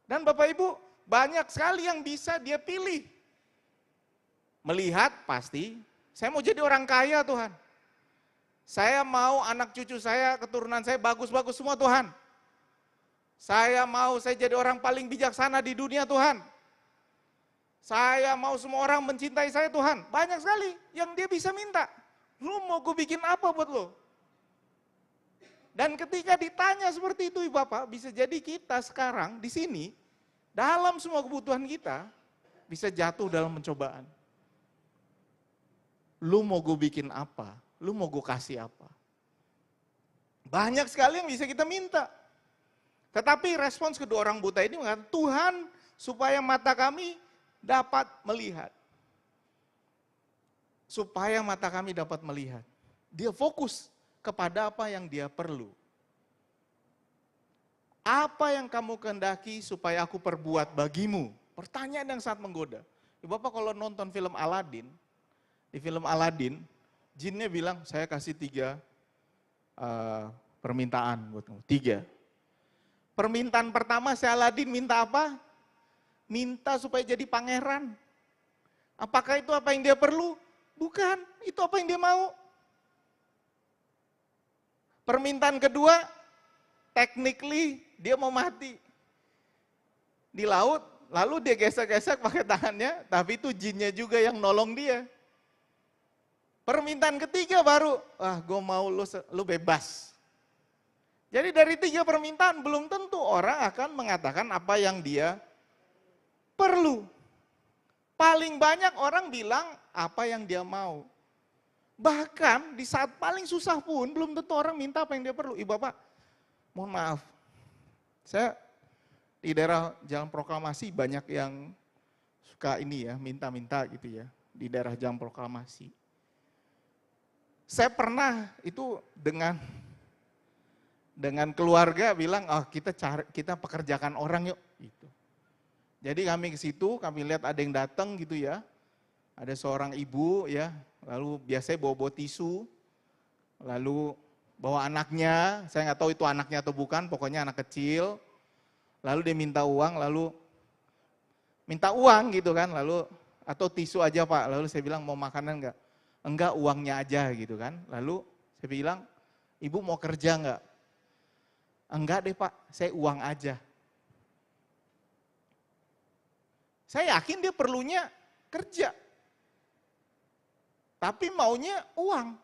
Dan Bapak Ibu, banyak sekali yang bisa dia pilih. Melihat pasti, saya mau jadi orang kaya Tuhan. Saya mau anak cucu saya, keturunan saya bagus-bagus semua Tuhan. Saya mau saya jadi orang paling bijaksana di dunia Tuhan. Saya mau semua orang mencintai saya Tuhan. Banyak sekali yang dia bisa minta. Lu mau gue bikin apa buat lo? Dan ketika ditanya seperti itu Bapak, bisa jadi kita sekarang di sini, dalam semua kebutuhan kita, bisa jatuh dalam pencobaan. Lu mau gue bikin apa? Lu mau gue kasih apa? Banyak sekali yang bisa kita minta. Tetapi respons kedua orang buta ini mengatakan, Tuhan supaya mata kami dapat melihat. Supaya mata kami dapat melihat. Dia fokus kepada apa yang dia perlu. Apa yang kamu kehendaki supaya aku perbuat bagimu? Pertanyaan yang sangat menggoda. Bapak kalau nonton film Aladin, di film Aladin, jinnya bilang, saya kasih 3 permintaan buat kamu. 3. Permintaan pertama si Aladin minta apa? Minta supaya jadi pangeran. Apakah itu apa yang dia perlu? Bukan, itu apa yang dia mau. Permintaan kedua, technically dia mau mati di laut, lalu dia gesek-gesek pakai tangannya, tapi itu jinnya juga yang nolong dia. Permintaan ketiga baru, gue mau lu bebas. Jadi dari 3 permintaan belum tentu orang akan mengatakan apa yang dia perlu. Paling banyak orang bilang apa yang dia mau. Bahkan di saat paling susah pun belum tentu orang minta apa yang dia perlu. Bapak, mohon maaf. Saya di daerah Jalan Proklamasi banyak yang suka ini ya, minta-minta gitu ya. Di daerah Jalan Proklamasi. Saya pernah itu dengan keluarga bilang, kita pekerjakan orang yuk. Gitu. Jadi kami ke situ, kami lihat ada yang datang gitu ya. Ada seorang ibu ya, lalu biasanya bawa tisu, lalu bawa anaknya, saya nggak tahu itu anaknya atau bukan, pokoknya anak kecil. Lalu dia minta uang, gitu kan, lalu atau tisu aja Pak, lalu saya bilang mau makanan nggak? Enggak, uangnya aja gitu kan. Lalu saya bilang, ibu mau kerja nggak? Enggak deh Pak, saya uang aja. Saya yakin dia perlunya kerja. Tapi maunya uang.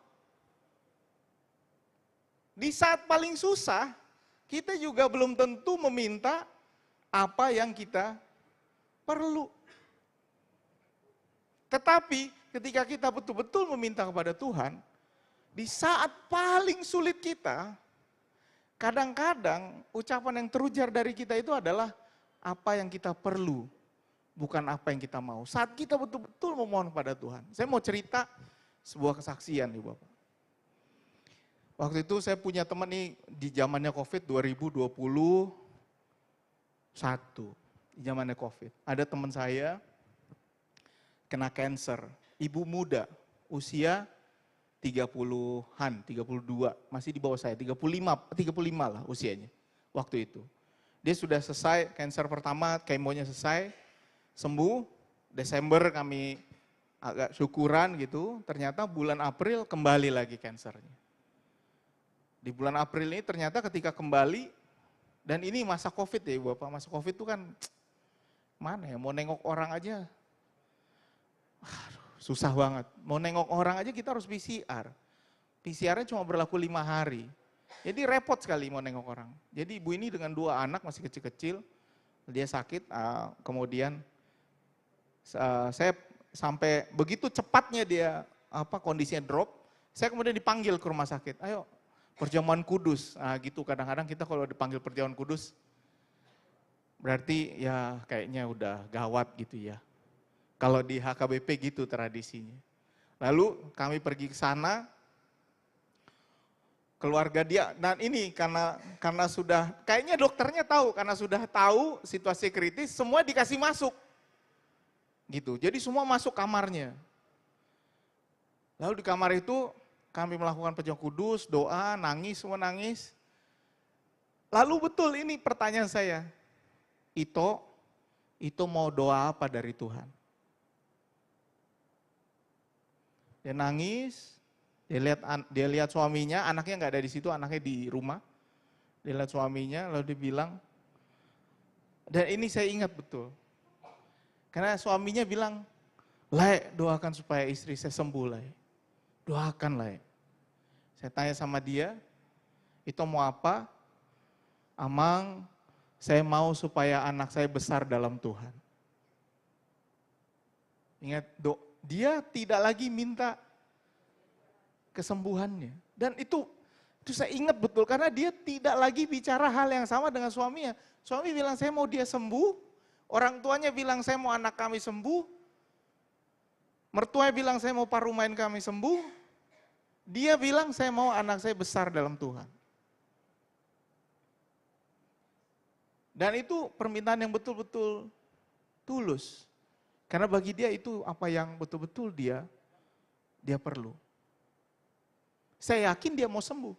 Di saat paling susah, kita juga belum tentu meminta apa yang kita perlu. Tetapi ketika kita betul-betul meminta kepada Tuhan, di saat paling sulit kita, kadang-kadang ucapan yang terujar dari kita itu adalah apa yang kita perlu, bukan apa yang kita mau. Saat kita betul-betul memohon kepada Tuhan. Saya mau cerita sebuah kesaksian nih Bapak. Waktu itu saya punya teman nih di zamannya COVID 2021. Di zamannya COVID. Ada teman saya kena cancer. Ibu muda, usia 30-an, 32, masih di bawah saya, 35 lah usianya waktu itu. Dia sudah selesai cancer pertama, kemonya selesai, sembuh. Desember kami agak syukuran gitu, ternyata bulan April kembali lagi kansernya. Di bulan April ini ternyata ketika kembali, dan ini masa COVID ya Bapak, masa COVID itu kan mana ya, mau nengok orang aja, susah banget. Mau nengok orang aja kita harus PCR. PCR-nya cuma berlaku 5 hari. Jadi repot sekali mau nengok orang. Jadi ibu ini dengan 2 anak masih kecil-kecil, dia sakit, kemudian Saya sampai begitu cepatnya dia kondisinya drop, saya kemudian dipanggil ke rumah sakit. Ayo, perjamuan kudus. Nah gitu, kadang-kadang kita kalau dipanggil perjamuan kudus, berarti ya kayaknya udah gawat gitu ya. Kalau di HKBP gitu tradisinya. Lalu kami pergi ke sana, keluarga dia, dan ini karena sudah, kayaknya dokternya tahu, karena sudah tahu situasi kritis, semua dikasih masuk. Gitu, jadi semua masuk kamarnya. Lalu di kamar itu kami melakukan perjamuan kudus, doa, nangis, semua nangis. Lalu betul ini pertanyaan saya, Ito mau doa apa dari Tuhan? Dia nangis, dia lihat suaminya, anaknya nggak ada di situ, anaknya di rumah. Dia lihat suaminya, lalu dia bilang, dan ini saya ingat betul. Karena suaminya bilang, Lai, doakan supaya istri saya sembuh, Lai. Doakan, Lai. Saya tanya sama dia, Ito mau apa? Amang, saya mau supaya anak saya besar dalam Tuhan. Ingat, dia tidak lagi minta kesembuhannya. Dan itu saya ingat betul, karena dia tidak lagi bicara hal yang sama dengan suaminya. Suami bilang, saya mau dia sembuh. Orang tuanya bilang, saya mau anak kami sembuh. Mertuanya bilang, saya mau paruh main kami sembuh. Dia bilang, saya mau anak saya besar dalam Tuhan. Dan itu permintaan yang betul-betul tulus. Karena bagi dia itu apa yang betul-betul dia perlu. Saya yakin dia mau sembuh.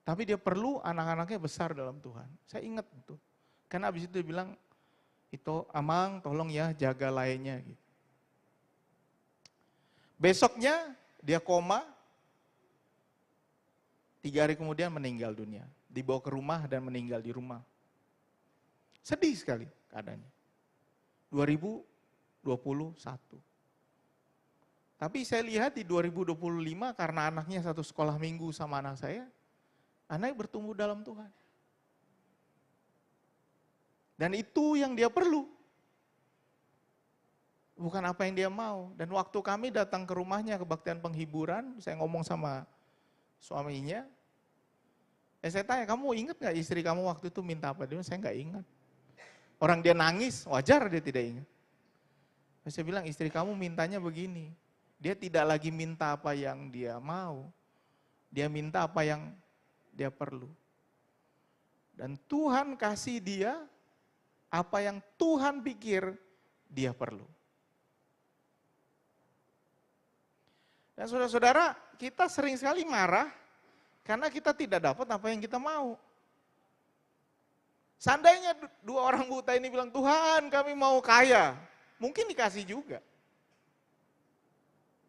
Tapi dia perlu anak-anaknya besar dalam Tuhan. Saya ingat betul. Karena habis itu dia bilang, Ito, Amang tolong ya jaga lainnya. Gitu. Besoknya dia koma, 3 hari kemudian meninggal dunia. Dibawa ke rumah dan meninggal di rumah. Sedih sekali keadaannya. 2021. Tapi saya lihat di 2025 karena anaknya satu sekolah minggu sama anak saya, anaknya bertumbuh dalam Tuhan. Dan itu yang dia perlu. Bukan apa yang dia mau. Dan waktu kami datang ke rumahnya kebaktian penghiburan, saya ngomong sama suaminya, saya tanya, kamu ingat gak istri kamu waktu itu minta apa? Dia bilang, saya gak ingat. Orang dia nangis, wajar dia tidak ingat. Saya bilang, istri kamu mintanya begini. Dia tidak lagi minta apa yang dia mau. Dia minta apa yang dia perlu. Dan Tuhan kasih dia apa yang Tuhan pikir dia perlu. Dan saudara-saudara, kita sering sekali marah karena kita tidak dapat apa yang kita mau. Seandainya 2 orang buta ini bilang, Tuhan kami mau kaya. Mungkin dikasih juga.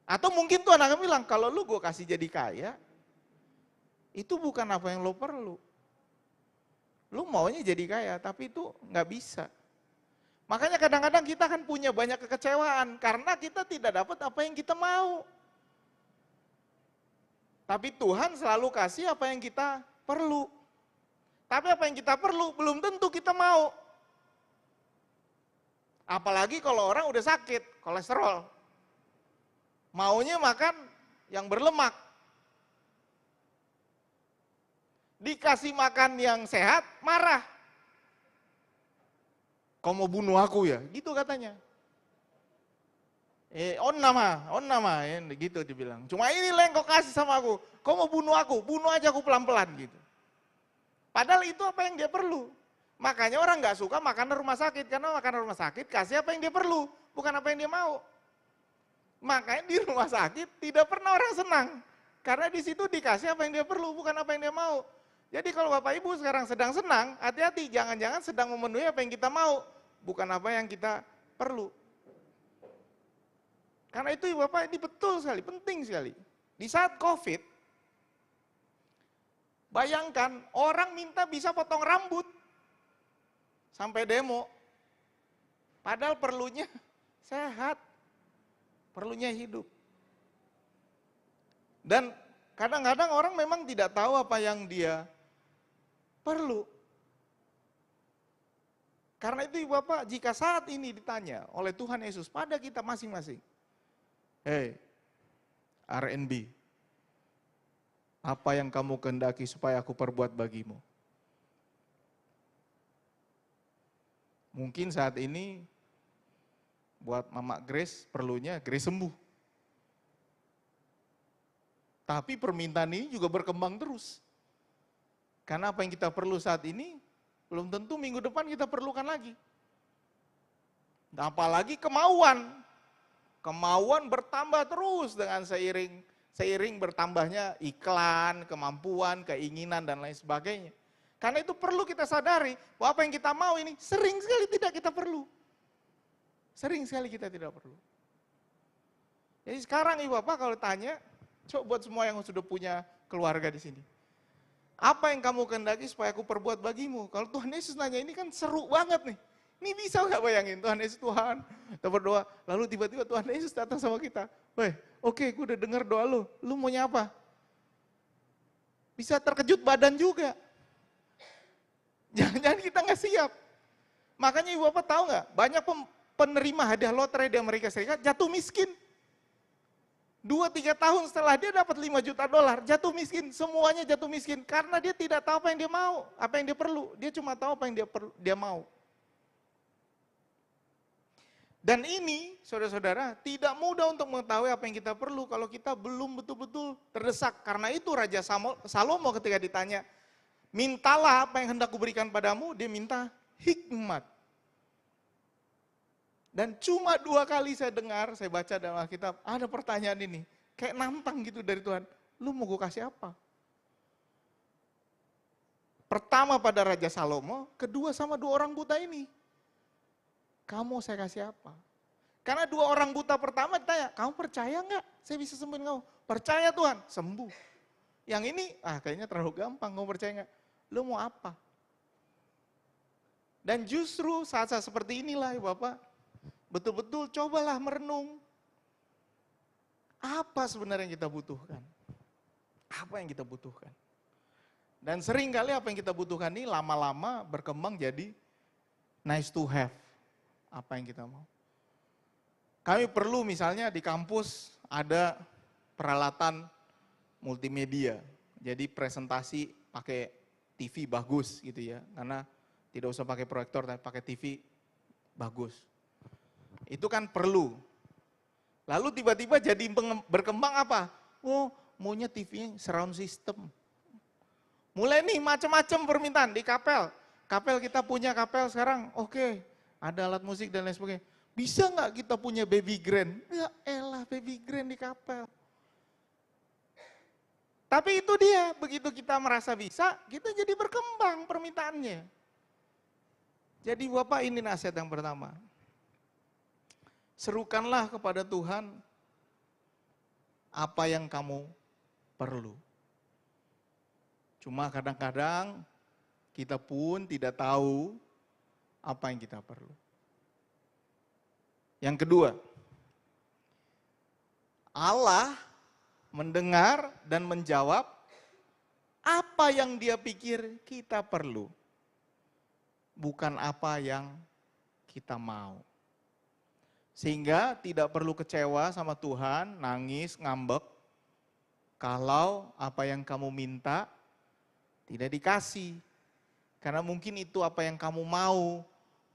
Atau mungkin Tuhan akan bilang, kalau lu gue kasih jadi kaya, itu bukan apa yang lo perlu. Lu maunya jadi kaya, tapi itu nggak bisa. Makanya kadang-kadang kita kan punya banyak kekecewaan, karena kita tidak dapat apa yang kita mau. Tapi Tuhan selalu kasih apa yang kita perlu. Tapi apa yang kita perlu belum tentu kita mau. Apalagi kalau orang udah sakit, kolesterol. Maunya makan yang berlemak. Dikasih makan yang sehat, marah. Kau mau bunuh aku ya? Gitu katanya. On nama, ya, gitu dibilang. Cuma ini yang kau kasih sama aku. Kau mau bunuh aja aku pelan-pelan gitu. Padahal itu apa yang dia perlu. Makanya orang nggak suka makanan rumah sakit, karena makanan rumah sakit kasih apa yang dia perlu, bukan apa yang dia mau. Makanya di rumah sakit tidak pernah orang senang, karena di situ dikasih apa yang dia perlu, bukan apa yang dia mau. Jadi kalau Bapak Ibu sekarang sedang senang, hati-hati, jangan-jangan sedang memenuhi apa yang kita mau, bukan apa yang kita perlu. Karena itu Bapak, ini betul sekali, penting sekali. Di saat COVID, bayangkan orang minta bisa potong rambut sampai demo. Padahal perlunya sehat, perlunya hidup. Dan kadang-kadang orang memang tidak tahu apa yang dia perlu. Karena itu Ibu Bapak, jika saat ini ditanya oleh Tuhan Yesus pada kita masing-masing. Hei, RNB, apa yang kamu kehendaki supaya aku perbuat bagimu? Mungkin saat ini buat Mama Grace perlunya Grace sembuh. Tapi permintaan ini juga berkembang terus. Karena apa yang kita perlu saat ini, belum tentu minggu depan kita perlukan lagi. Apalagi kemauan. Kemauan bertambah terus dengan seiring bertambahnya iklan, kemampuan, keinginan, dan lain sebagainya. Karena itu perlu kita sadari bahwa apa yang kita mau ini sering sekali tidak kita perlu. Sering sekali kita tidak perlu. Jadi sekarang Ibu Bapak kalau tanya, coba buat semua yang sudah punya keluarga di sini. Apa yang kamu kehendaki supaya aku perbuat bagimu? Kalau Tuhan Yesus nanya ini kan seru banget nih. Ini bisa nggak bayangin Tuhan Yesus, Tuhan, kita berdoa, lalu tiba-tiba Tuhan Yesus datang sama kita. Weh, oke, gue udah dengar doa lu maunya apa? Bisa terkejut badan juga. Jangan-jangan kita nggak siap. Makanya Ibu Bapak tahu nggak, banyak penerima hadiah lotre di Amerika Serikat jatuh miskin. 2-3 tahun setelah dia dapat $5 juta, jatuh miskin, semuanya jatuh miskin. Karena dia tidak tahu apa yang dia mau, apa yang dia perlu. Dia cuma tahu apa yang dia mau. Dan ini, saudara-saudara, tidak mudah untuk mengetahui apa yang kita perlu kalau kita belum betul-betul terdesak. Karena itu Raja Salomo ketika ditanya, mintalah apa yang hendak kuberikan padamu, dia minta hikmat. Dan cuma 2 kali saya dengar, saya baca dalam Alkitab, ada pertanyaan ini, kayak nantang gitu dari Tuhan, lu mau gue kasih apa? Pertama pada Raja Salomo, kedua sama 2 orang buta ini. Kamu saya kasih apa? Karena 2 orang buta pertama ditanya, kamu percaya enggak saya bisa sembuhin kamu? Percaya Tuhan, sembuh. Yang ini, kayaknya terlalu gampang, kamu percaya enggak? Lu mau apa? Dan justru saat-saat seperti inilah Ibu Bapak, betul-betul cobalah merenung. Apa sebenarnya yang kita butuhkan? Apa yang kita butuhkan? Dan seringkali apa yang kita butuhkan ini lama-lama berkembang jadi nice to have. Apa yang kita mau. Kami perlu misalnya di kampus ada peralatan multimedia. Jadi presentasi pakai TV bagus gitu ya. Karena tidak usah pakai proyektor tapi pakai TV bagus. Itu kan perlu. Lalu tiba-tiba jadi berkembang apa? Oh, maunya TV surround system. Mulai nih macam-macam permintaan di kapel. Kapel kita punya kapel sekarang, oke. Ada alat musik dan lain sebagainya. Bisa nggak kita punya baby grand? Ya elah baby grand di kapel. Tapi itu dia, begitu kita merasa bisa, kita jadi berkembang permintaannya. Jadi Bapak ini nasihat yang pertama. Serukanlah kepada Tuhan apa yang kamu perlu. Cuma kadang-kadang kita pun tidak tahu apa yang kita perlu. Yang kedua, Allah mendengar dan menjawab apa yang Dia pikir kita perlu, bukan apa yang kita mau. Sehingga tidak perlu kecewa sama Tuhan, nangis, ngambek, kalau apa yang kamu minta tidak dikasih. Karena mungkin itu apa yang kamu mau,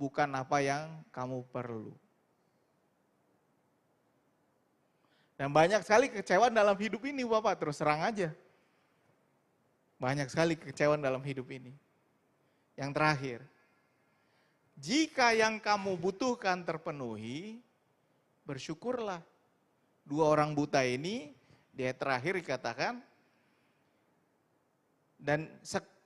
bukan apa yang kamu perlu. Dan banyak sekali kekecewaan dalam hidup ini Bapak, terus terang aja. Banyak sekali kekecewaan dalam hidup ini. Yang terakhir, jika yang kamu butuhkan terpenuhi, bersyukurlah. 2 orang buta ini, di ayat terakhir dikatakan, dan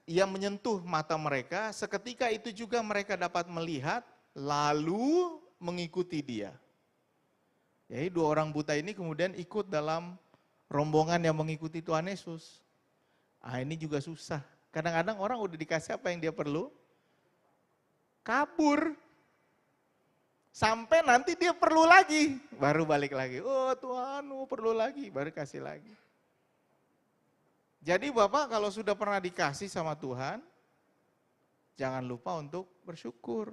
ia menyentuh mata mereka, seketika itu juga mereka dapat melihat, lalu mengikuti dia. Jadi 2 orang buta ini kemudian ikut dalam rombongan yang mengikuti Tuhan Yesus. Ini juga susah. Kadang-kadang orang udah dikasih apa yang dia perlu, kabur. Sampai nanti dia perlu lagi, baru balik lagi. Oh Tuhan, perlu lagi, baru kasih lagi. Jadi Bapak kalau sudah pernah dikasih sama Tuhan, jangan lupa untuk bersyukur.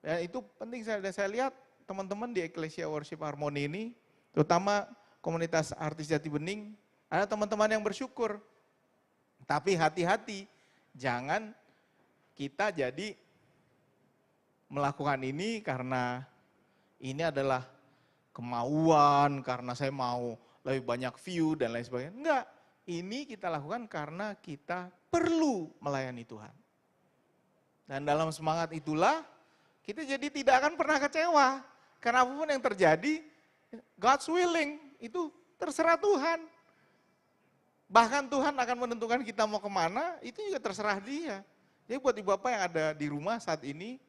Dan itu penting, saya lihat teman-teman di Ecclesia Worship Harmony ini, terutama komunitas artis Jati Bening, ada teman-teman yang bersyukur. Tapi hati-hati, jangan kita jadi melakukan ini karena ini adalah kemauan, karena saya mau lebih banyak view dan lain sebagainya. Enggak, ini kita lakukan karena kita perlu melayani Tuhan. Dan dalam semangat itulah, kita jadi tidak akan pernah kecewa. Karena apapun yang terjadi, God's willing, itu terserah Tuhan. Bahkan Tuhan akan menentukan kita mau kemana, itu juga terserah Dia. Jadi buat ibu bapak yang ada di rumah saat ini,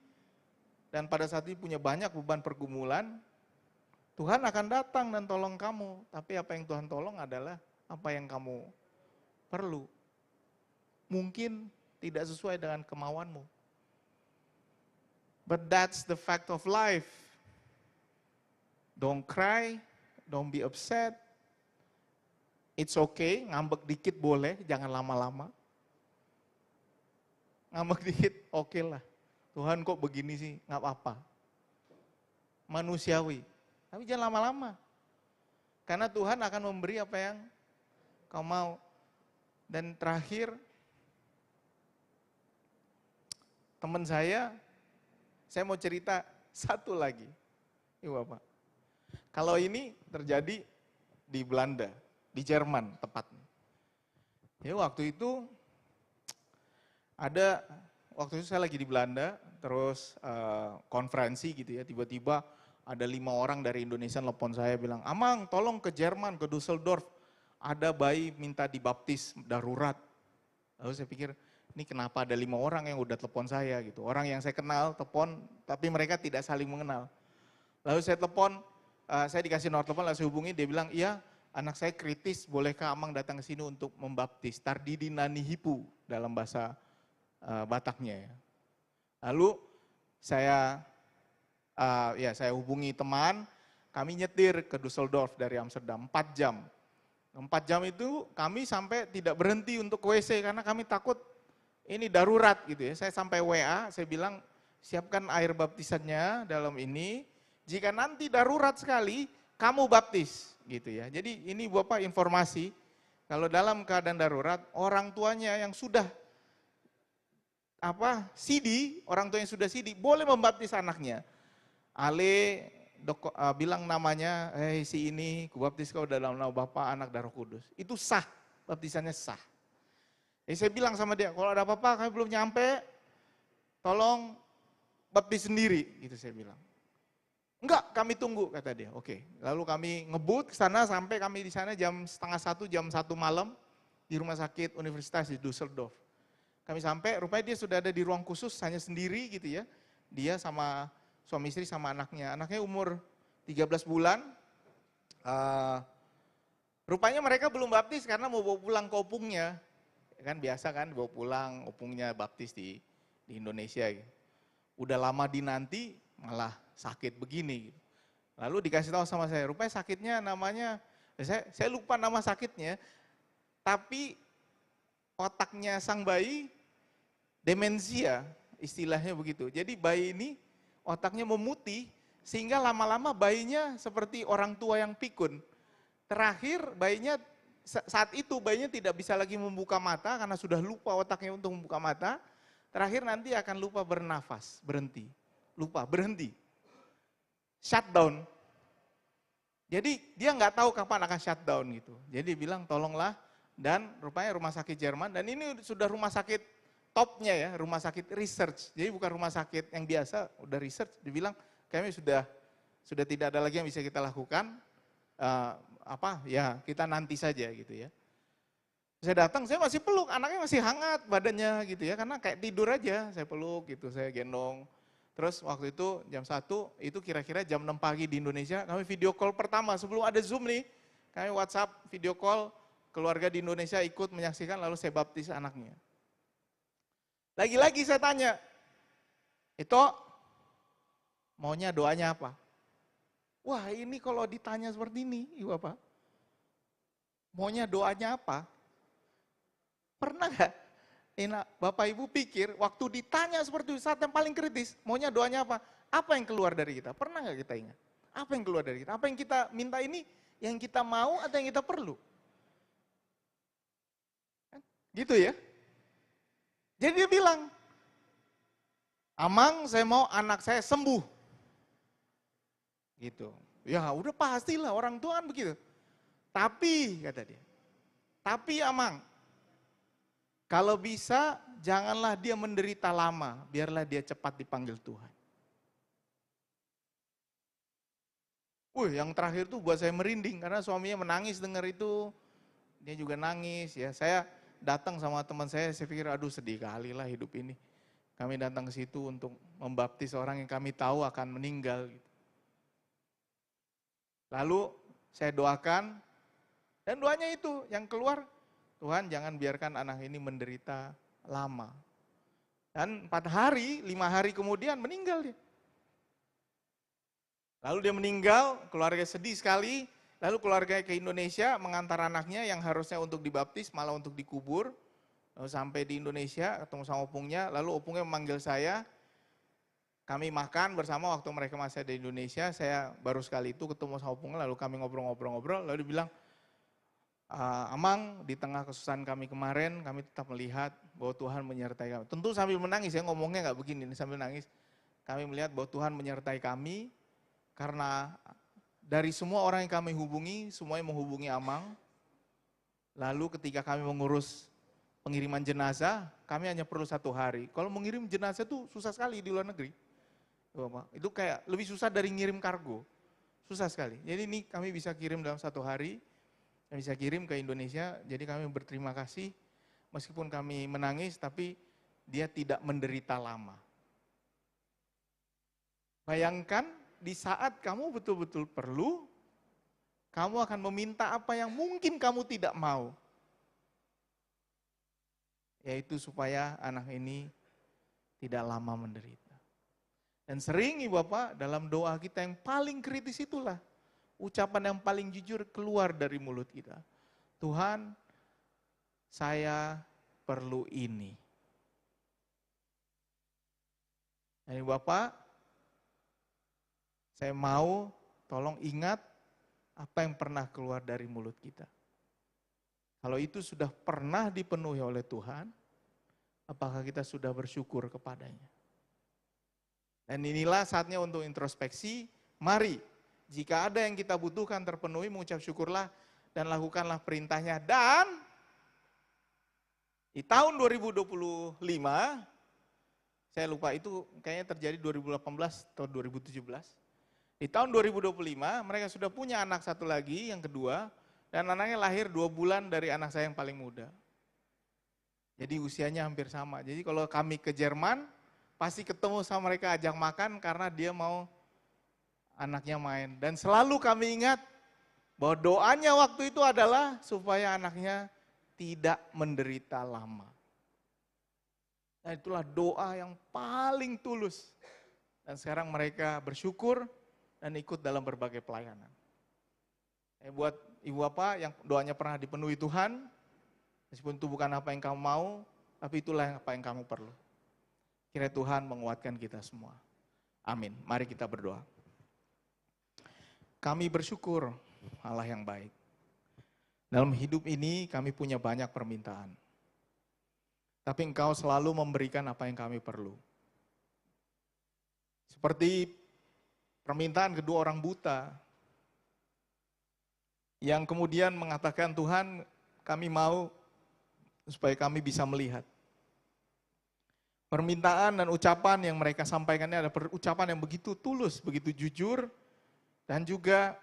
dan pada saat ini punya banyak beban pergumulan, Tuhan akan datang dan tolong kamu. Tapi apa yang Tuhan tolong adalah apa yang kamu perlu. Mungkin tidak sesuai dengan kemauanmu. But that's the fact of life. Don't cry, don't be upset. It's okay, ngambek dikit boleh, jangan lama-lama. Ngambek dikit, oke lah. Tuhan kok begini sih, nggak apa-apa. Manusiawi, tapi jangan lama-lama. Karena Tuhan akan memberi apa yang kau mau. Dan terakhir, teman saya mau cerita satu lagi. Ibu Bapak. Kalau ini terjadi di Belanda, di Jerman tepatnya. Ya waktu itu waktu itu saya lagi di Belanda, terus konferensi gitu ya, tiba-tiba ada 5 orang dari Indonesia nelpon saya bilang, Amang tolong ke Jerman, ke Düsseldorf, ada bayi minta dibaptis darurat. Lalu saya pikir, ini kenapa ada 5 orang yang udah telepon saya gitu. Orang yang saya kenal telepon, tapi mereka tidak saling mengenal. Lalu saya telepon, saya dikasih nomor telepon, lalu saya hubungi, dia bilang, iya anak saya kritis, bolehkah Amang datang ke sini untuk membaptis? Tardidi nani hipu dalam bahasa Bataknya ya. Lalu saya hubungi teman, kami nyetir ke Düsseldorf dari Amsterdam 4 jam. 4 jam itu kami sampai tidak berhenti untuk ke WC karena kami takut ini darurat gitu ya. Saya sampai WA, saya bilang siapkan air baptisannya dalam ini. Jika nanti darurat sekali, kamu baptis gitu ya. Jadi ini Bapak informasi, kalau dalam keadaan darurat, orang tuanya yang sudah orang tua yang sudah CD, boleh membaptis anaknya. Ale bilang namanya, si ini, kubaptis kau dalam nama Bapa, Anak, dan Roh Kudus. Itu sah, baptisannya sah. Saya bilang sama dia, kalau ada apa-apa kami belum nyampe, tolong baptis sendiri, gitu saya bilang. Enggak, kami tunggu, kata dia. Oke, lalu kami ngebut ke sana, sampai kami di sana jam 12:30, jam 1 malam, di rumah sakit Universitas di Düsseldorf. Kami sampai, rupanya dia sudah ada di ruang khusus, hanya sendiri gitu ya. Dia sama suami istri sama anaknya. Anaknya umur 13 bulan. Rupanya mereka belum baptis karena mau bawa pulang ke opungnya. Kan biasa kan bawa pulang opungnya baptis di Indonesia. Udah lama dinanti malah sakit begini. Lalu dikasih tahu sama saya, rupanya sakitnya namanya, saya lupa nama sakitnya, tapi otaknya sang bayi demensia, istilahnya begitu. Jadi bayi ini otaknya memutih sehingga lama-lama bayinya seperti orang tua yang pikun. Terakhir bayinya saat itu bayinya tidak bisa lagi membuka mata karena sudah lupa otaknya untuk membuka mata. Terakhir nanti akan lupa bernafas, berhenti. Lupa, berhenti. Shutdown. Jadi dia nggak tahu kapan akan shutdown gitu. Jadi bilang tolonglah. Dan rupanya rumah sakit Jerman, dan ini sudah rumah sakit topnya ya, rumah sakit research. Jadi bukan rumah sakit yang biasa, udah research. Dibilang kami sudah tidak ada lagi yang bisa kita lakukan, kita nanti saja gitu ya. Saya datang, saya masih peluk, anaknya masih hangat badannya gitu ya, karena kayak tidur aja, saya peluk gitu, saya gendong. Terus waktu itu jam 1, itu kira-kira jam 6 pagi di Indonesia, kami video call pertama, sebelum ada Zoom nih, kami WhatsApp video call, keluarga di Indonesia ikut menyaksikan, lalu saya baptis anaknya. Lagi-lagi saya tanya, itu maunya doanya apa? Wah ini kalau ditanya seperti ini, Ibu Bapak, maunya doanya apa? Pernah gak Bapak Ibu pikir waktu ditanya seperti itu, saat yang paling kritis, maunya doanya apa? Apa yang keluar dari kita? Pernah nggak kita ingat? Apa yang keluar dari kita? Apa yang kita minta ini yang kita mau atau yang kita perlu? Gitu ya. Jadi dia bilang, Amang, saya mau anak saya sembuh. Gitu. Ya udah pastilah orang tua kan begitu. Tapi, kata dia, tapi Amang, kalau bisa janganlah dia menderita lama, biarlah dia cepat dipanggil Tuhan. Yang terakhir tuh buat saya merinding karena suaminya menangis dengar itu. Dia juga nangis ya. Saya datang sama teman saya pikir aduh sedih kali lah hidup ini. Kami datang ke situ untuk membaptis orang yang kami tahu akan meninggal. Gitu. Lalu saya doakan dan doanya itu yang keluar, Tuhan jangan biarkan anak ini menderita lama. Dan 4 hari, 5 hari kemudian meninggal dia. Lalu dia meninggal, keluarga sedih sekali, lalu keluarga ke Indonesia mengantar anaknya yang harusnya untuk dibaptis malah untuk dikubur. Lalu sampai di Indonesia ketemu sama opungnya, lalu opungnya memanggil saya, kami makan bersama waktu mereka masih ada di Indonesia, saya baru sekali itu ketemu sama opungnya, lalu kami ngobrol-ngobrol, lalu dia bilang, Amang di tengah kesusahan kami kemarin, kami tetap melihat bahwa Tuhan menyertai kami. Tentu sambil menangis, ya ngomongnya nggak begini, sambil nangis. Kami melihat bahwa Tuhan menyertai kami, karena dari semua orang yang kami hubungi, semuanya menghubungi Amang. Lalu ketika kami mengurus pengiriman jenazah, kami hanya perlu 1 hari. Kalau mengirim jenazah itu susah sekali di luar negeri. Itu kayak lebih susah dari ngirim kargo. Susah sekali. Jadi ini kami bisa kirim dalam 1 hari, kami bisa kirim ke Indonesia. Jadi kami berterima kasih, meskipun kami menangis, tapi dia tidak menderita lama. Bayangkan, di saat kamu betul-betul perlu, kamu akan meminta apa yang mungkin kamu tidak mau. Yaitu supaya anak ini tidak lama menderita. Dan sering Ibu Bapak dalam doa kita yang paling kritis itulah, ucapan yang paling jujur keluar dari mulut kita. Tuhan, saya perlu ini. Dan Ibu Bapak, saya mau tolong ingat apa yang pernah keluar dari mulut kita. Kalau itu sudah pernah dipenuhi oleh Tuhan, apakah kita sudah bersyukur kepadanya? Dan inilah saatnya untuk introspeksi. Mari, jika ada yang kita butuhkan terpenuhi, mengucap syukurlah dan lakukanlah perintahnya. Dan di tahun 2025, saya lupa itu kayaknya terjadi 2018 atau 2017. Di tahun 2025 mereka sudah punya anak 1 lagi, yang kedua, dan anaknya lahir 2 bulan dari anak saya yang paling muda. Jadi usianya hampir sama. Jadi kalau kami ke Jerman, pasti ketemu sama mereka ajak makan karena dia mau anaknya main. Dan selalu kami ingat bahwa doanya waktu itu adalah supaya anaknya tidak menderita lama. Nah itulah doa yang paling tulus. Dan sekarang mereka bersyukur dan ikut dalam berbagai pelayanan. Buat Ibu Bapak yang doanya pernah dipenuhi Tuhan, meskipun itu bukan apa yang kamu mau, tapi itulah apa yang kamu perlu. Kiranya Tuhan menguatkan kita semua. Amin. Mari kita berdoa. Kami bersyukur Allah yang baik. Dalam hidup ini kami punya banyak permintaan. Tapi Engkau selalu memberikan apa yang kami perlu. Seperti permintaan kedua orang buta, yang kemudian mengatakan, Tuhan kami mau supaya kami bisa melihat. Permintaan dan ucapan yang mereka sampaikannya adalah ucapan yang begitu tulus, begitu jujur, dan juga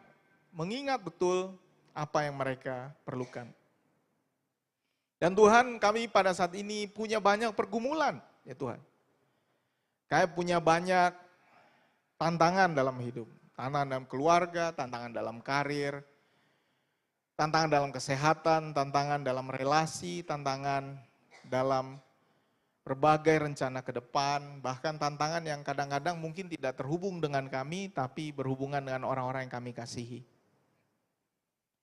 mengingat betul apa yang mereka perlukan. Dan Tuhan, kami pada saat ini punya banyak pergumulan, ya Tuhan. Kami punya banyak tantangan dalam hidup, tantangan dalam keluarga, tantangan dalam karir, tantangan dalam kesehatan, tantangan dalam relasi, tantangan dalam berbagai rencana ke depan, bahkan tantangan yang kadang-kadang mungkin tidak terhubung dengan kami, tapi berhubungan dengan orang-orang yang kami kasihi.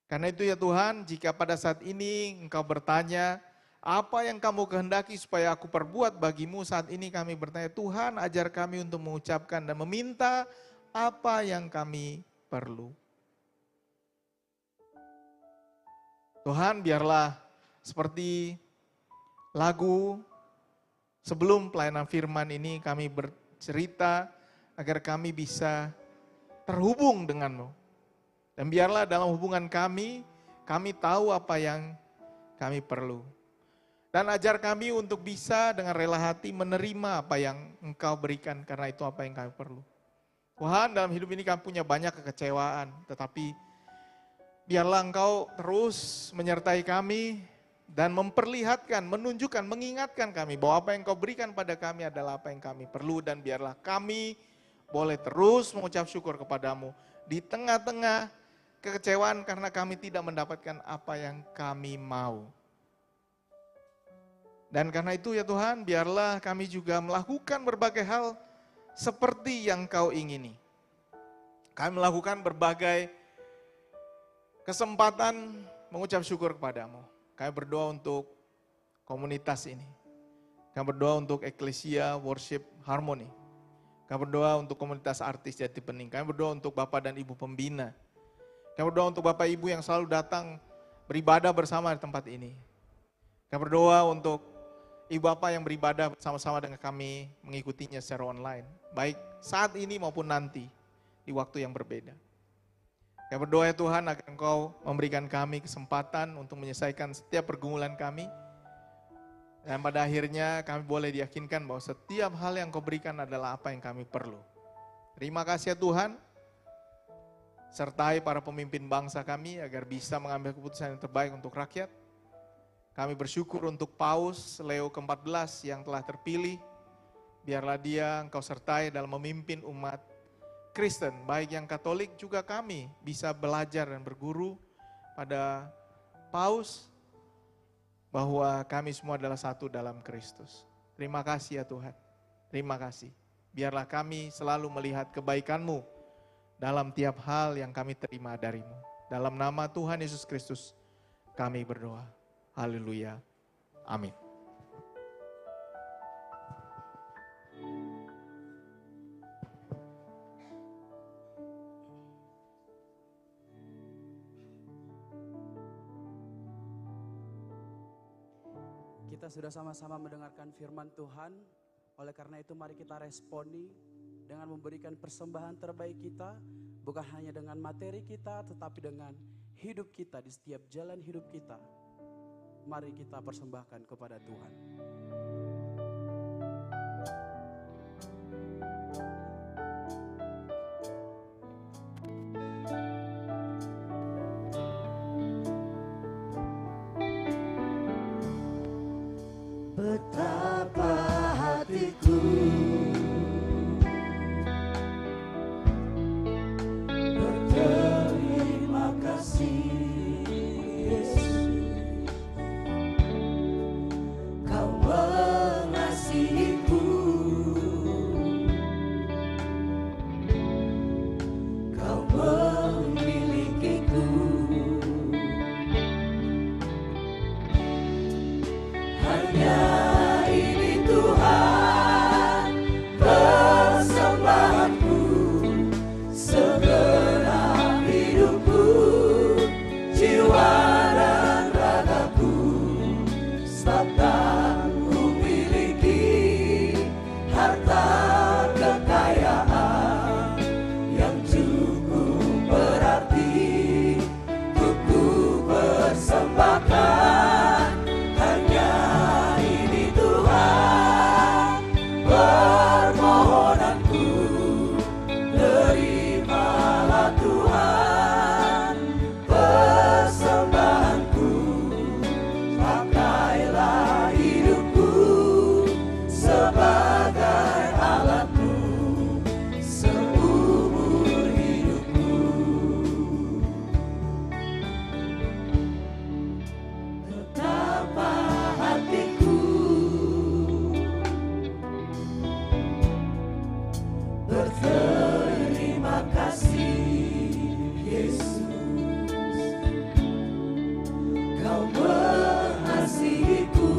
Karena itu ya Tuhan, jika pada saat ini Engkau bertanya, Apa yang kamu kehendaki supaya aku perbuat bagimu saat ini kami bertanya, Tuhan ajar kami untuk mengucapkan dan meminta apa yang kami perlu. Tuhan biarlah seperti lagu sebelum pelayanan firman ini kami bercerita agar kami bisa terhubung denganmu. Dan biarlah dalam hubungan kami tahu apa yang kami perlu. Dan ajar kami untuk bisa dengan rela hati menerima apa yang Engkau berikan karena itu apa yang kami perlu. Tuhan, dalam hidup ini kami punya banyak kekecewaan, tetapi biarlah Engkau terus menyertai kami dan memperlihatkan, menunjukkan, mengingatkan kami bahwa apa yang Engkau berikan pada kami adalah apa yang kami perlu dan biarlah kami boleh terus mengucap syukur kepadamu di tengah-tengah kekecewaan karena kami tidak mendapatkan apa yang kami mau. Dan karena itu ya Tuhan, biarlah kami juga melakukan berbagai hal seperti yang Kau ingini. Kami melakukan berbagai kesempatan mengucap syukur kepadamu. Kami berdoa untuk komunitas ini. Kami berdoa untuk Eklesia Worship Harmony. Kami berdoa untuk komunitas artis Jati Bening. Kami berdoa untuk Bapak dan Ibu Pembina. Kami berdoa untuk Bapak Ibu yang selalu datang beribadah bersama di tempat ini. Kami berdoa untuk Ibu Bapak yang beribadah bersama-sama dengan kami mengikutinya secara online. Baik saat ini maupun nanti di waktu yang berbeda. Kami berdoa ya Tuhan agar Engkau memberikan kami kesempatan untuk menyelesaikan setiap pergumulan kami. Dan pada akhirnya kami boleh diyakinkan bahwa setiap hal yang Kau berikan adalah apa yang kami perlu. Terima kasih ya Tuhan. Sertai para pemimpin bangsa kami agar bisa mengambil keputusan yang terbaik untuk rakyat. Kami bersyukur untuk Paus Leo ke-14 yang telah terpilih. Biarlah dia Engkau sertai dalam memimpin umat Kristen, baik yang Katolik juga kami bisa belajar dan berguru pada Paus bahwa kami semua adalah satu dalam Kristus. Terima kasih ya Tuhan, terima kasih. Biarlah kami selalu melihat kebaikan-Mu dalam tiap hal yang kami terima dari-Mu. Dalam nama Tuhan Yesus Kristus kami berdoa. Haleluya. Amin.
Kita sudah sama-sama mendengarkan firman Tuhan. Oleh karena itu mari kita responi dengan memberikan persembahan terbaik kita. Bukan hanya dengan materi kita, tetapi dengan hidup kita di setiap jalan hidup kita. Mari kita persembahkan kepada Tuhan.
Betapa hatiku berterima kasih Yesus. Kau mengasihiku, Kau memilikiku. Hanya ini Tuhan persembahanku, segenap hidupku, jiwa dan ragaku. Sebab tak ku miliki harta kekayaan yang cukup berarti untuk ku persembahkan. Hanya ini Tuhan permohonanku, terimalah Tuhan persembahanku. Pakailah hidupku sebagai alatmu seumur hidupku. Betapa hatiku berterima kasih Yesus. Kau mengasihiku,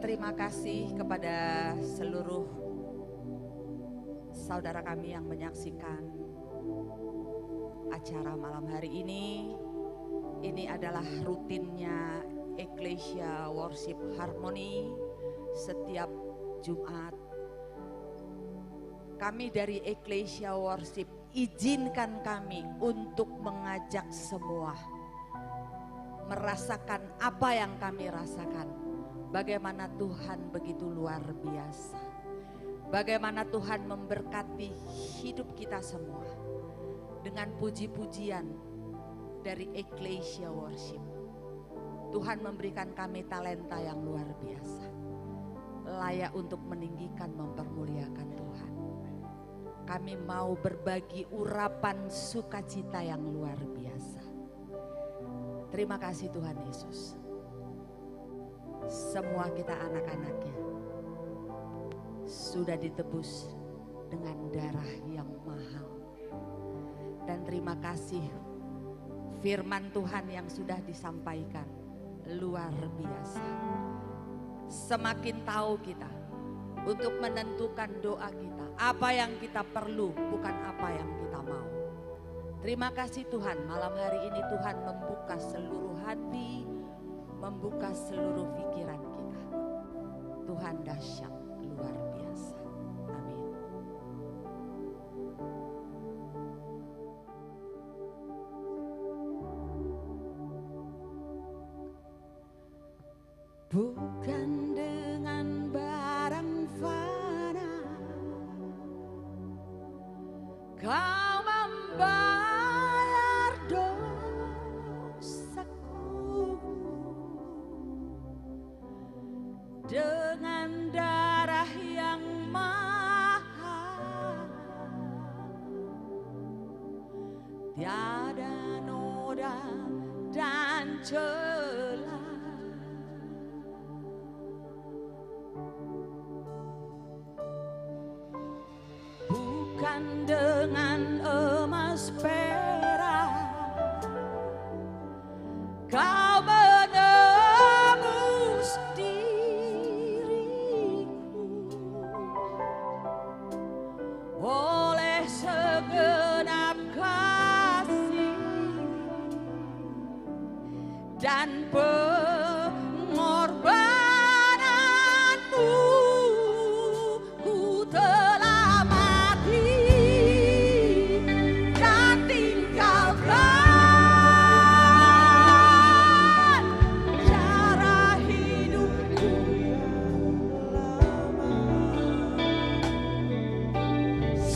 berterima kasih kepada seluruh saudara kami yang menyaksikan acara malam hari ini. Ini adalah rutinnya Ecclesia Worship Harmony setiap Jumat. Kami dari Ecclesia Worship izinkan kami untuk mengajak semua merasakan apa yang kami rasakan. Bagaimana Tuhan begitu luar biasa. Bagaimana Tuhan memberkati hidup kita semua dengan puji-pujian dari Ecclesia Worship. Tuhan memberikan kami talenta yang luar biasa. Layak untuk meninggikan, mempermuliakan Tuhan. Kami mau berbagi urapan sukacita yang luar biasa. Terima kasih Tuhan Yesus. Semua kita anak-anaknya sudah ditebus dengan darah yang mahal. Dan terima kasih firman Tuhan yang sudah disampaikan luar biasa. Semakin tahu kita untuk menentukan doa kita, apa yang kita perlu bukan apa yang kita mau. Terima kasih Tuhan, malam hari ini Tuhan membuka seluruh hati, membuka seluruh pikiran kita. Tuhan dahsyat luar biasa. Amin. Bukan dengan barang fana kau membayar dosaku, dengan darah yang mahal, tiada noda dan celah. Bukan dengan emas perak kau menebus diriku, oleh segenap kasih dan pengorbananmu. Ku telah mati dan tinggalkan cara hidupku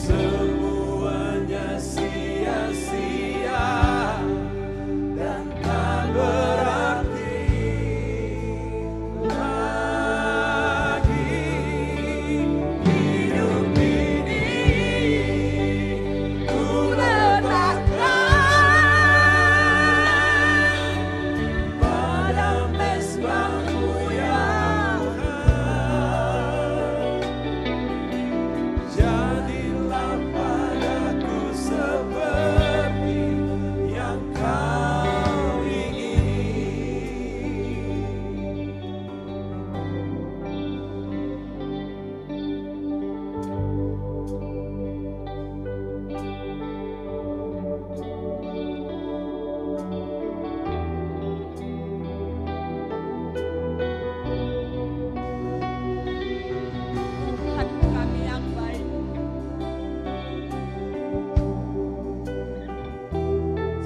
Semuanya sia-sia dan tak berarti lagi. Hidup ini ku letakkan pada mezbahmu yang jadilah padaku seperti yang kau ingini.
Tuhan kami yang baik,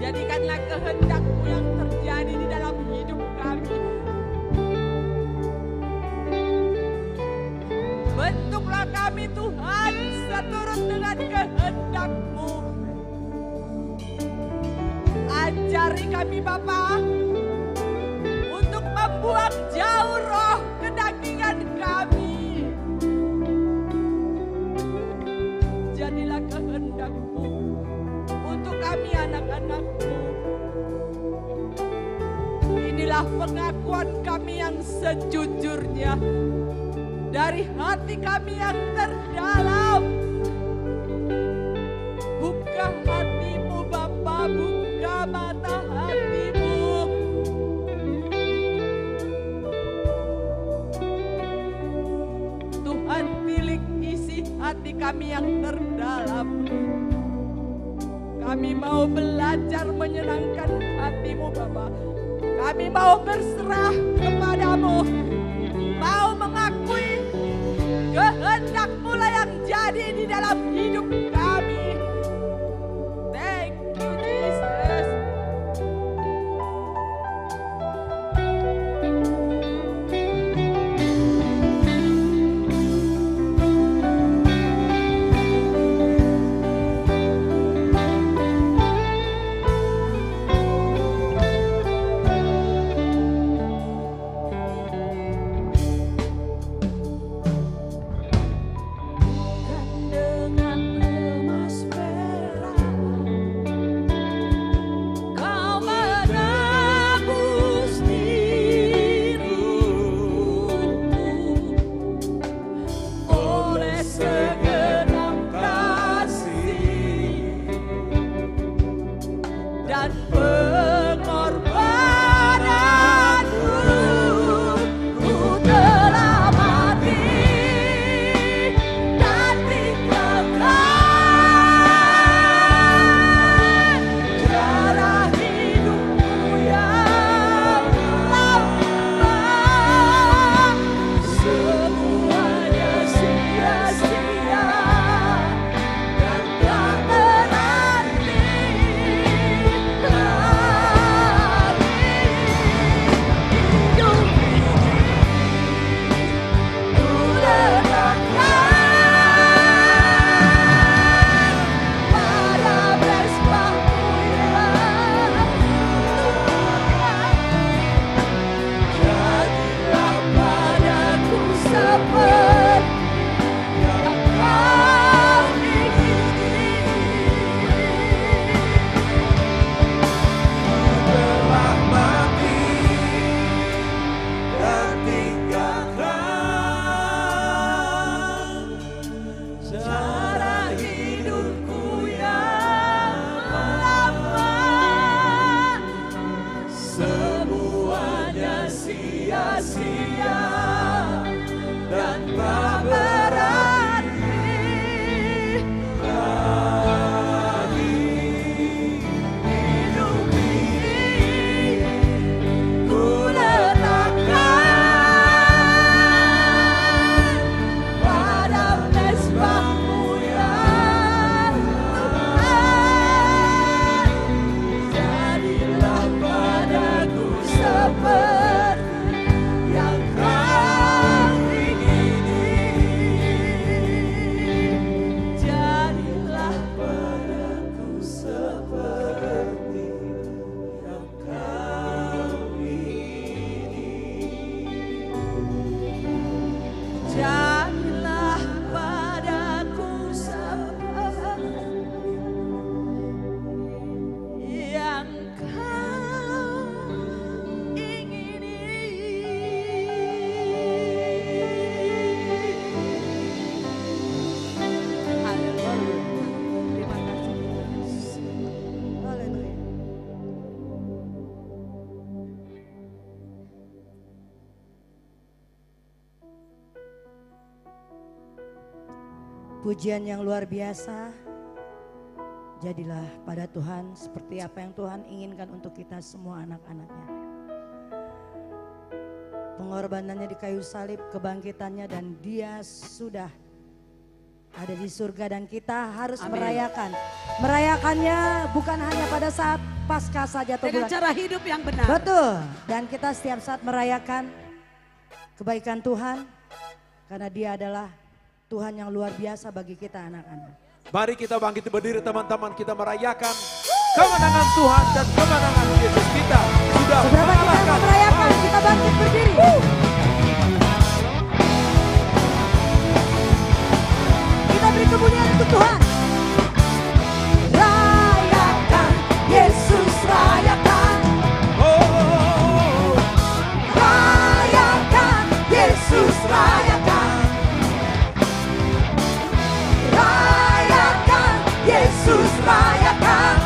jadikanlah kehendak-Mu yang terjadi di dalam hidup kami. Bentuklah kami Tuhan seturut dengan kehendak-Mu. Ajari kami Bapa untuk membuang jauh roh kedagingan kami. Jadilah kehendak-Mu untuk kami anak-anak-Mu. Inilah pengakuan kami yang sejujurnya dari hati kami yang terdalam. Buka hati-Mu Bapa, buka mata hati-Mu.
kami yang terdalam. Kami mau belajar menyenangkan hati-Mu Bapa. Kami mau berserah kepadamu, mau mengakui kehendak-Mu lah yang jadi di dalam hidup kami. Thank you Jesus.
Pujian yang luar biasa. Jadilah pada Tuhan seperti apa yang Tuhan inginkan untuk kita semua anak-anaknya. Pengorbanannya di kayu salib, kebangkitannya, dan Dia sudah ada di surga dan kita harus merayakan. Merayakannya bukan hanya pada saat Paskah saja atau
dengan cara hidup yang benar.
Betul. Dan kita setiap saat merayakan kebaikan Tuhan karena Dia adalah Tuhan yang luar biasa bagi kita anak-anak.
Mari kita bangkit berdiri teman-teman, kita merayakan kemenangan Tuhan dan kemenangan Yesus kita. Sudah
kita merayakan, kita bangkit berdiri. Kita beri kemuliaan untuk Tuhan. Rayakan, Yesus rayakan. Rayakan, Yesus rayakan. Rayakan, Yesus rayakan.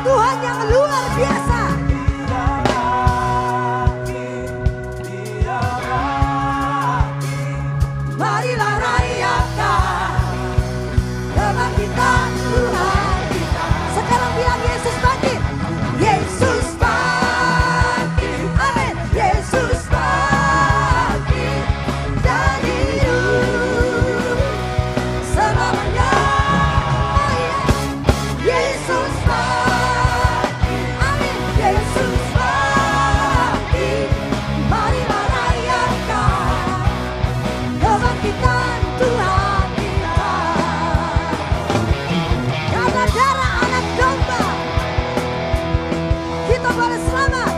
Tuhan yang luar biasa. Marilah rayakan kebangkitan Tuhan kita. Sekarang bilang Yesus bangkit. Yesus bangkit. Amin. Yesus bangkit dan hidup selamanya. Oh iya. Yesus bangkit. Amin. Yesus bangkit. Marilah rayakan kebangkitan Tuhan kita. Karena darah anak domba kita boleh selamat.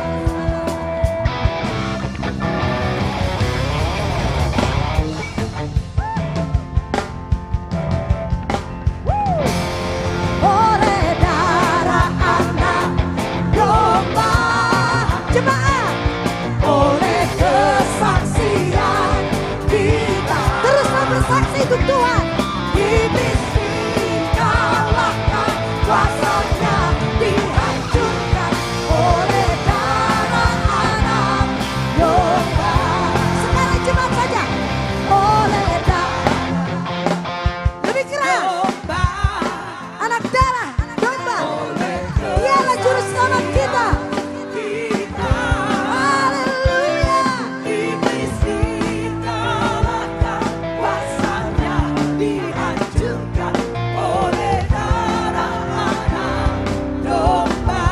Oleh darah anak domba, jemaat, oleh kesaksian kita teruslah bersaksi untuk Tuhan. Iblis dikalahkan, kuasanya dihancurkan oleh darah anak domba. Sekarang jemaat saja. Oleh darah, lebih keras, anak darah domba, dialah juru selamat kita. Haleluya. Iblis dikalahkan, kuasanya dihancurkan oleh darah anak domba.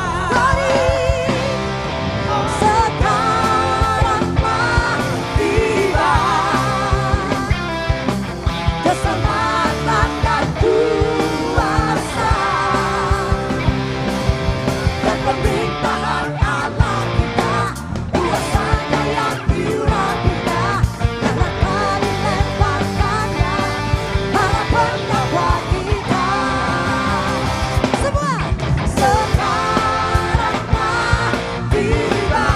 Sekarang telah tiba keselamatan dan kuasa dan pemerintahan Allah kita, kuasanya yang diurapinya, karena telah dilemparkannya para pendakwa kita. Semua sekarang telah tiba